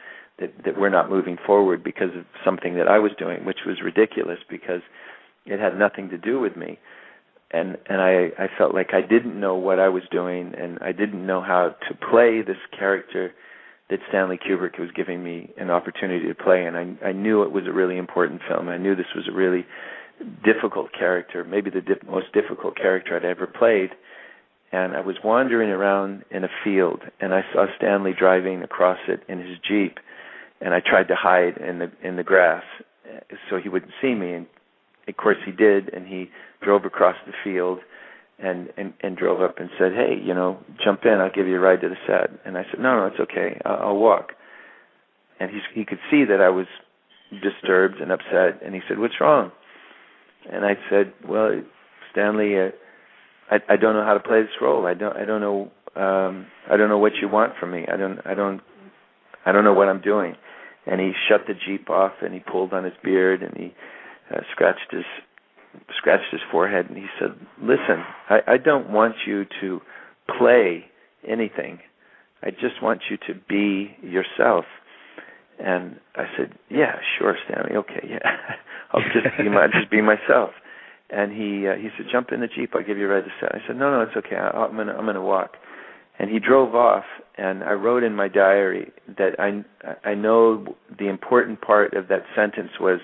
we're not moving forward because of something that I was doing, which was ridiculous because it had nothing to do with me. And I felt like I didn't know what I was doing, and I didn't know how to play this character that Stanley Kubrick was giving me an opportunity to play. And I knew it was a really important film. I knew this was a really difficult character, maybe the most difficult character I'd ever played. And I was wandering around in a field, and I saw Stanley driving across it in his Jeep, and I tried to hide in the grass so he wouldn't see me. And of course he did, and he drove across the field and drove up and said, "Hey, jump in, I'll give you a ride to the set." And I said, No, it's okay, I'll walk. And he could see that I was disturbed and upset, and he said, "What's wrong?" And I said, "Well, Stanley, I don't know how to play this role. I don't know what you want from me. I don't know what I'm doing." And he shut the Jeep off, and he pulled on his beard, and he scratched his forehead, and he said, "Listen, I don't want you to play anything. I just want you to be yourself." And I said, "Yeah, sure, Stanley. Okay, yeah, I'll just be myself." And he said, "Jump in the Jeep. I'll give you a ride to set." I said, "No, it's okay. I'm gonna walk." And he drove off. And I wrote in my diary that I know the important part of that sentence was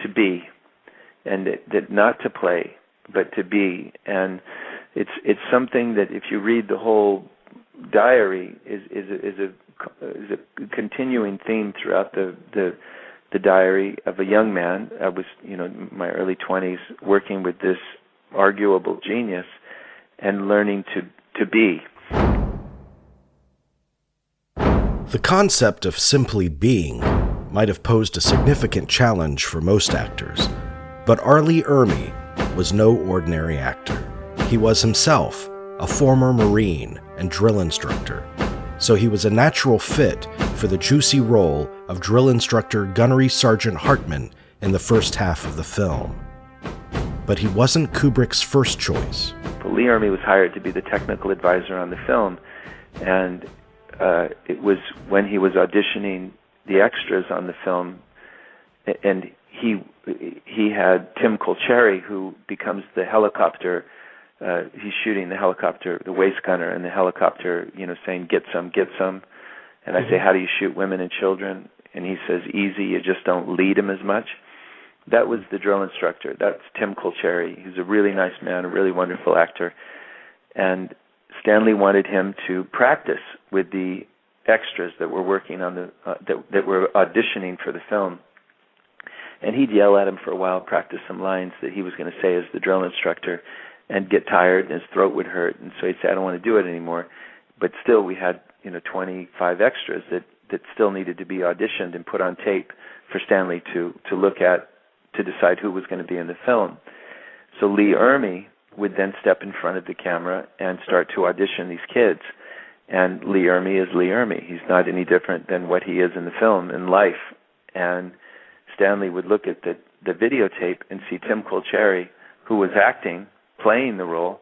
to be, and that not to play, but to be. And it's something that if you read the whole diary is a continuing theme throughout the diary of a young man. I was in my early 20s working with this arguable genius and learning to be.
The concept of simply being might have posed a significant challenge for most actors, but R. Lee Ermey was no ordinary actor. He was himself a former Marine and drill instructor, so he was a natural fit for the juicy role of drill instructor Gunnery Sergeant Hartman in the first half of the film. But he wasn't Kubrick's first choice.
Lee Ermey was hired to be the technical advisor on the film, and it was when he was auditioning the extras on the film, and he had Tim Cahill, who becomes the helicopter. He's shooting the helicopter, the waist gunner, and the helicopter, saying, "Get some, get some." And I say, "How do you shoot women and children?" And he says, "Easy, you just don't lead them as much." That was the drill instructor. That's Tim Cahill. He's a really nice man, a really wonderful actor. And Stanley wanted him to practice with the extras that were working on that were auditioning for the film. And he'd yell at him for a while, practice some lines that he was going to say as the drill instructor, and get tired, and his throat would hurt. And so he'd say, "I don't want to do it anymore." But still, we had 25 extras that still needed to be auditioned and put on tape for Stanley to look at to decide who was going to be in the film. So Lee Ermey would then step in front of the camera and start to audition these kids. And Lee Ermey is Lee Ermey. He's not any different than what he is in the film, in life. And Stanley would look at the videotape and see Tim Cahill, who was acting, playing the role,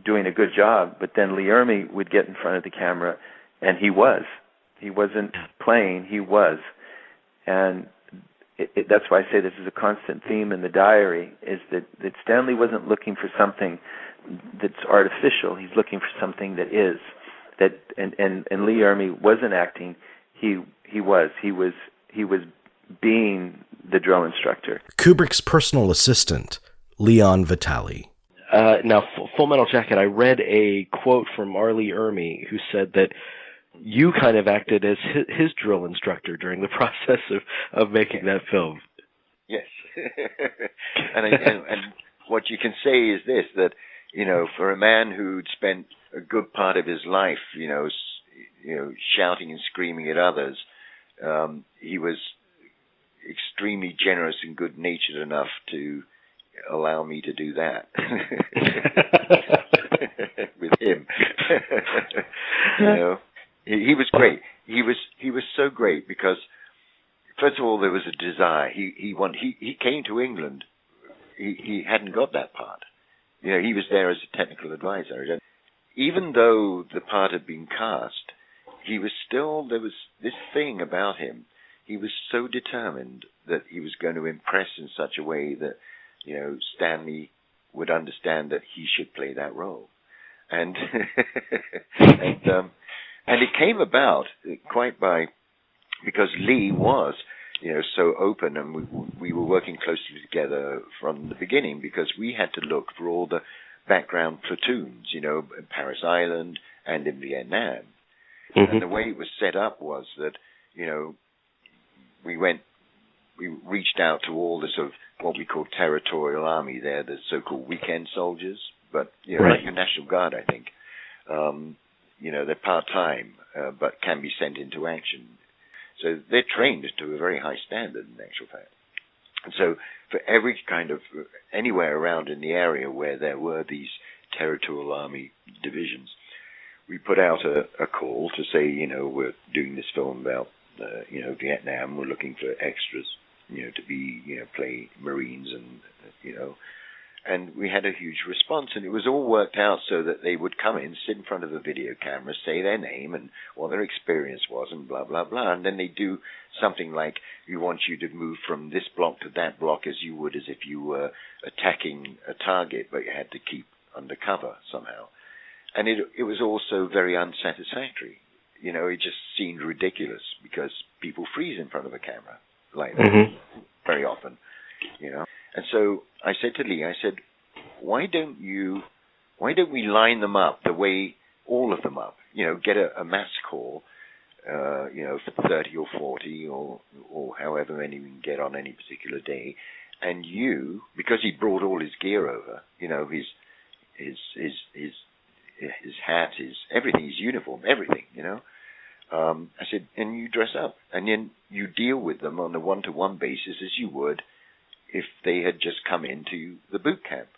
doing a good job. But then Lee Ermey would get in front of the camera, and he wasn't playing, he was. And that's why I say this is a constant theme in the diary, is that Stanley wasn't looking for something that's artificial. He's looking for something that is. And Lee Ermey wasn't acting. He was being the drill instructor.
Kubrick's personal assistant, Leon Vitali.
Now, Full Metal Jacket, I read a quote from R. Lee Ermey who said that you kind of acted as his drill instructor during the process of making that film.
Yes.
and what you can say is this, that, for a man who'd spent a good part of his life, shouting and screaming at others, he was extremely generous and good-natured enough to allow me to do that with him. He was great. He was so great because, first of all, there was a desire. He came to England. He hadn't got that part. He was there as a technical advisor. Even though the part had been cast, there was this thing about him. He was so determined that he was going to impress in such a way that, Stanley would understand that he should play that role. And and it came about because Lee was, so open, and we were working closely together from the beginning, because we had to look for all the background platoons, in Paris Island and in Vietnam. Mm-hmm. And the way it was set up was that, we reached out to all the sort of what we call territorial army there, the so-called weekend soldiers, but,
right.
Like your National Guard, I think. They're part-time, but can be sent into action. So they're trained to a very high standard, in actual fact. And so for every kind of, anywhere around in the area where there were these territorial army divisions, we put out a call to say, we're doing this film about, Vietnam. We're looking for extras, to be, play Marines and, and we had a huge response, and it was all worked out so that they would come in, sit in front of a video camera, say their name and what their experience was, and blah, blah, blah. And then they do something like, we want you to move from this block to that block as you would as if you were attacking a target, but you had to keep undercover somehow. And it was also very unsatisfactory. It just seemed ridiculous because people freeze in front of a camera like that, mm-hmm. very often, And so I said to Lee, why don't we line them up the way, all of them up, get a mass call, for 30 or 40 or however many we can get on any particular day. And because he brought all his gear over, his hat, his everything, his uniform, everything, I said, and you dress up, and then you deal with them on a one-to-one basis as you would if they had just come into the boot camp.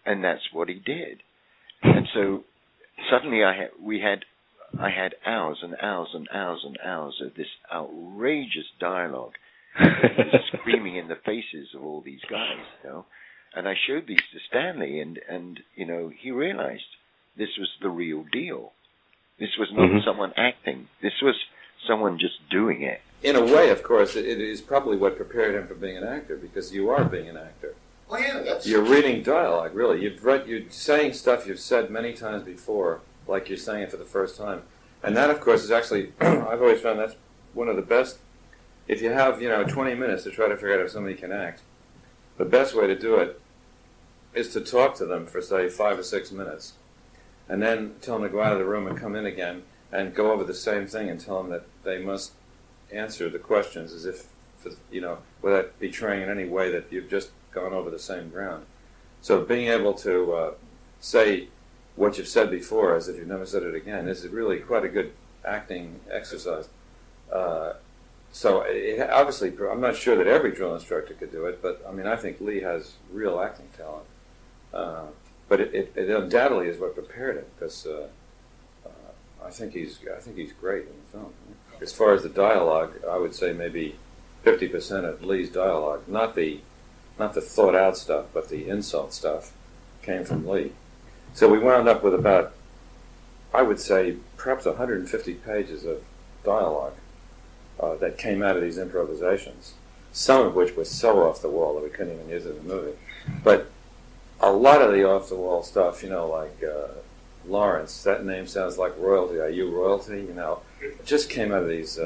And that's what he did. And so suddenly I had hours and hours and hours and hours of this outrageous dialogue, screaming in the faces of all these guys, And I showed these to Stanley, and he realized this was the real deal. This was not mm-hmm. someone acting. This was someone just doing it.
In a way, of course, it is probably what prepared him for being an actor, because you are being an actor.
Oh yeah,
you're reading dialogue, really. You're saying stuff you've said many times before, like you're saying it for the first time. And that, of course, is actually, I've always found that's one of the best. If you have, 20 minutes to try to figure out if somebody can act, the best way to do it is to talk to them for, say, 5 or 6 minutes, and then tell them to go out of the room and come in again and go over the same thing and tell them that they must answer the questions as if, without betraying in any way that you've just gone over the same ground. So being able to say what you've said before as if you've never said it again is really quite a good acting exercise. Obviously, I'm not sure that every drill instructor could do it, but I think Lee has real acting talent. But it undoubtedly is what prepared him, because I think he's great in the film. As far as the dialogue, I would say maybe 50% of Lee's dialogue, not the thought out stuff, but the insult stuff, came from Lee. So we wound up with about, I would say, perhaps 150 pages of dialogue that came out of these improvisations, some of which was so off the wall that we couldn't even use it in the movie. But a lot of the off the wall stuff, like Lawrence, that name sounds like royalty. Are you royalty? It just came out of these.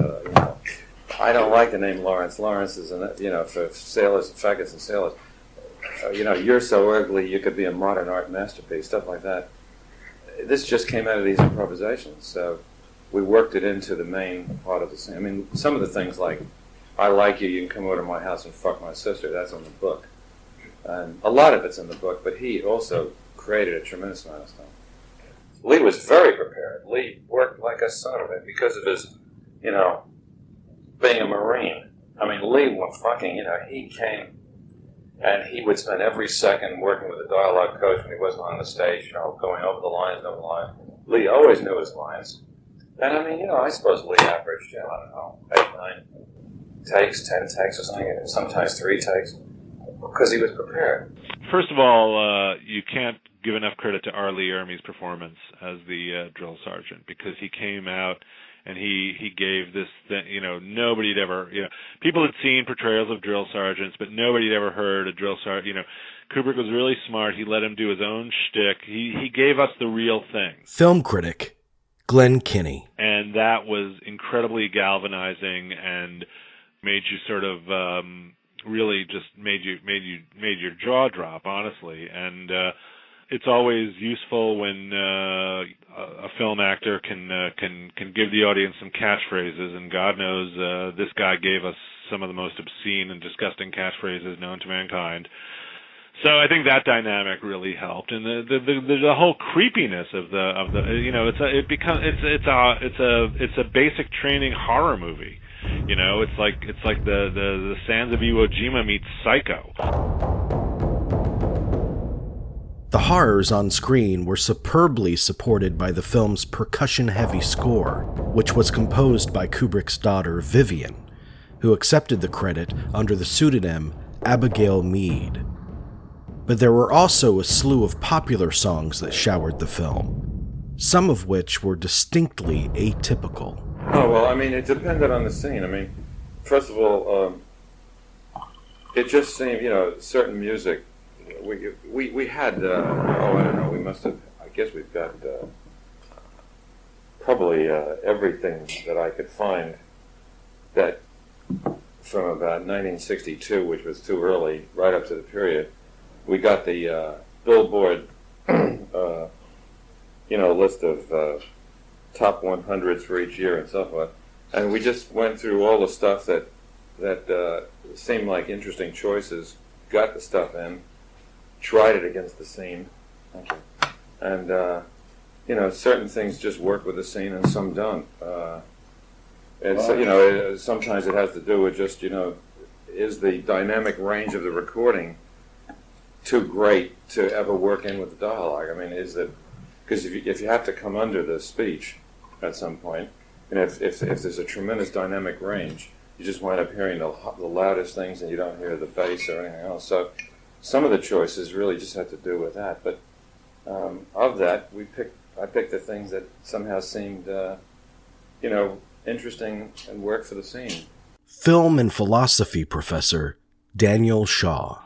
I don't like the name Lawrence. Lawrence is, for sailors, faggots, and sailors. You're so ugly you could be a modern art masterpiece, stuff like that. This just came out of these improvisations, so we worked it into the main part of the scene. Some of the things like I like you, you can come over to my house and fuck my sister. That's in the book. And a lot of it's in the book, but he also created a tremendous amount of stuff. Lee was very prepared. Lee worked like a son of it because of his, being a Marine. I mean, Lee was fucking, he came and he would spend every second working with a dialogue coach when he wasn't on the stage, going over the lines, over the line. Lee always knew his lines. And I mean, I suppose Lee averaged, 8, 9 takes, 10 takes or something, sometimes 3 takes, because he was prepared.
First of all, you can't give enough credit to R. Lee Ermey's performance as the drill sergeant, because he came out and he gave this thing, nobody had ever, people had seen portrayals of drill sergeants, but nobody had ever heard a drill sergeant, Kubrick was really smart. He let him do his own shtick. He gave us the real thing.
Film critic Glen Kenney.
And that was incredibly galvanizing and made you sort of really just made your jaw drop, honestly. And it's always useful when a film actor can give the audience some catchphrases, and God knows this guy gave us some of the most obscene and disgusting catchphrases known to mankind. So I think that dynamic really helped, and the whole creepiness of the it's a basic training horror movie. It's like the Sands of Iwo Jima meets Psycho.
The horrors on screen were superbly supported by the film's percussion-heavy score, which was composed by Kubrick's daughter, Vivian, who accepted the credit under the pseudonym Abigail Mead. But there were also a slew of popular songs that showered the film, some of which were distinctly atypical.
Oh, well, I mean, it depended on the scene. I mean, first of all, it just seemed, certain music, we had, I don't know, we must have, I guess we've got probably everything that I could find that from about 1962, which was too early, right up to the period. We got the Billboard, list of top 100s for each year and so forth, and we just went through all the stuff that seemed like interesting choices, got the stuff in, tried it against the scene, and certain things just work with the scene and some don't. And sometimes it has to do with just is the dynamic range of the recording too great to ever work in with the dialogue? I mean, is it because if you have to come under the speech at some point, and if there's a tremendous dynamic range, you just wind up hearing the loudest things, and you don't hear the bass or anything else. So some of the choices really just have to do with that. But of that, I picked the things that somehow seemed, interesting and worked for the scene.
Film and philosophy professor Daniel Shaw.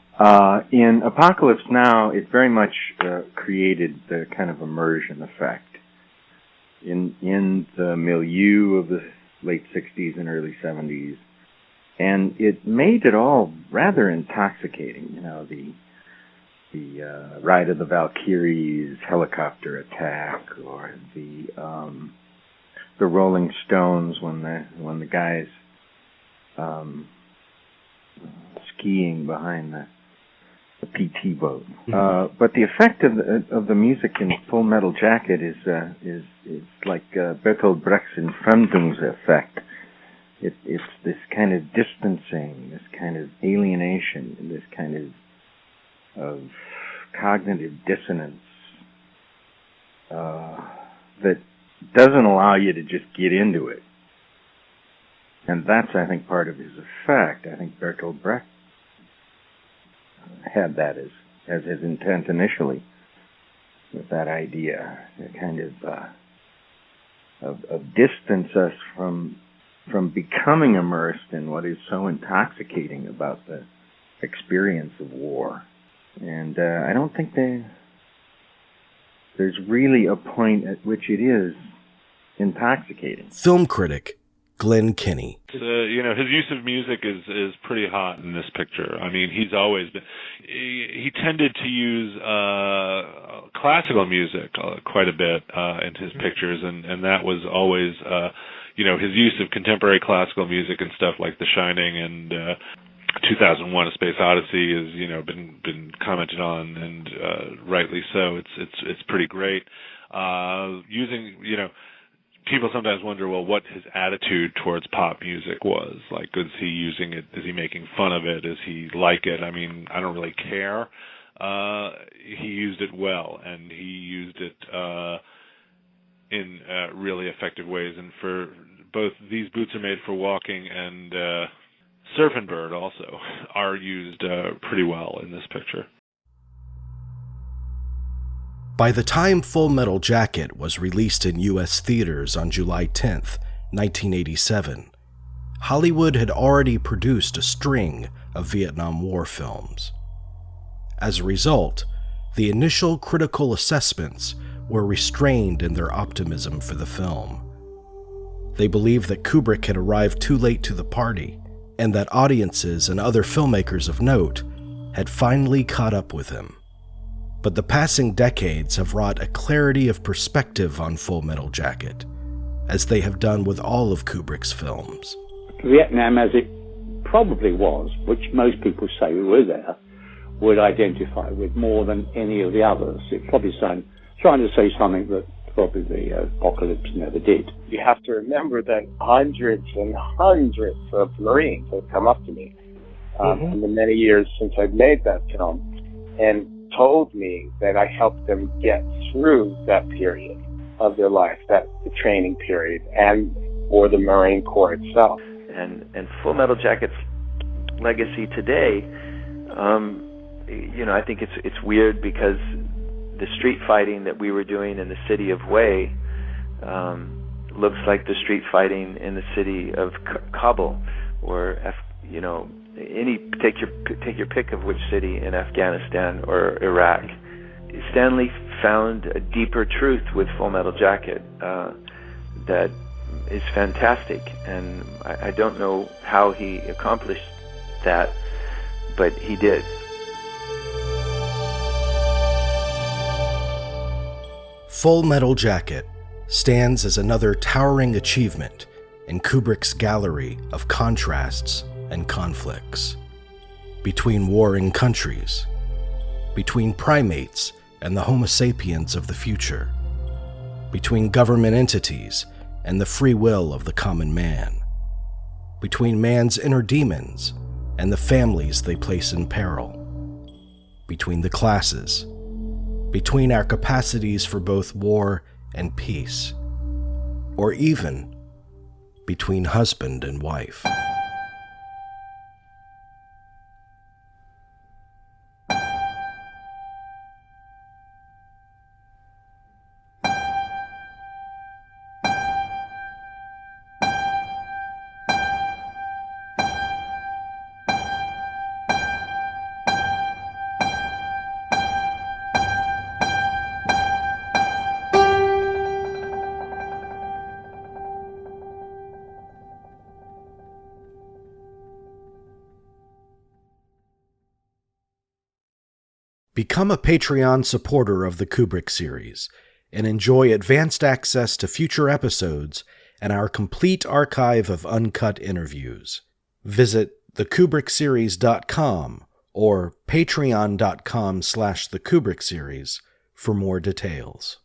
In Apocalypse Now, it very much created the kind of immersion effect in the milieu of the late 60s and early 70s, and it made it all rather intoxicating. The Ride of the Valkyries helicopter attack, or the Rolling Stones when the guys skiing behind the PT boat. But the effect of the music in Full Metal Jacket is like Bertolt Brecht's Entfremdungseffekt. It's this kind of distancing, this kind of alienation, this kind of cognitive dissonance that doesn't allow you to just get into it. And that's, I think, part of his effect. I think Bertolt Brecht had that as his intent initially, with that idea, a kind of distance us from becoming immersed in what is so intoxicating about the experience of war. And I don't think there's really a point at which it is intoxicating.
Film critic Glen Kenney.
His use of music is pretty hot in this picture. I mean, he's always been. He tended to use classical music quite a bit in his pictures, and that was always, his use of contemporary classical music and stuff like The Shining and 2001: A Space Odyssey has been commented on, and rightly so. It's pretty great. Using people sometimes wonder, well, what his attitude towards pop music was. Like, is he using it? Is he making fun of it? Is he like it? I mean, I don't really care. He used it well, and he used it in really effective ways. And for both These Boots Are Made for Walking and Surfin' Bird also are used pretty well in this picture.
By the time Full Metal Jacket was released in U.S. theaters on July 10th, 1987, Hollywood had already produced a string of Vietnam War films. As a result, the initial critical assessments were restrained in their optimism for the film. They believed that Kubrick had arrived too late to the party, and that audiences and other filmmakers of note had finally caught up with him. But the passing decades have wrought a clarity of perspective on Full Metal Jacket, as they have done with all of Kubrick's films.
Vietnam, as it probably was, which most people say who were there, would identify with more than any of the others. It probably trying to say something that probably the apocalypse never did.
You have to remember that hundreds and hundreds of Marines have come up to me in the many years since I've made that film and told me that I helped them get through that period of their life, the training period, and or the Marine Corps itself.
And Full Metal Jacket's legacy today, I think it's weird because the street fighting that we were doing in the city of Hue looks like the street fighting in the city of Kabul, or take your pick of which city in Afghanistan or Iraq. Stanley found a deeper truth with Full Metal Jacket that is fantastic, and I don't know how he accomplished that, but he did.
Full Metal Jacket stands as another towering achievement in Kubrick's gallery of contrasts and conflicts. Between warring countries, between primates and the Homo sapiens of the future, between government entities and the free will of the common man, between man's inner demons and the families they place in peril, between the classes, between our capacities for both war and peace, or even between husband and wife. Become a Patreon supporter of the Kubrick Series and enjoy advanced access to future episodes and our complete archive of uncut interviews. Visit thekubrickseries.com or patreon.com/thekubrickseries for more details.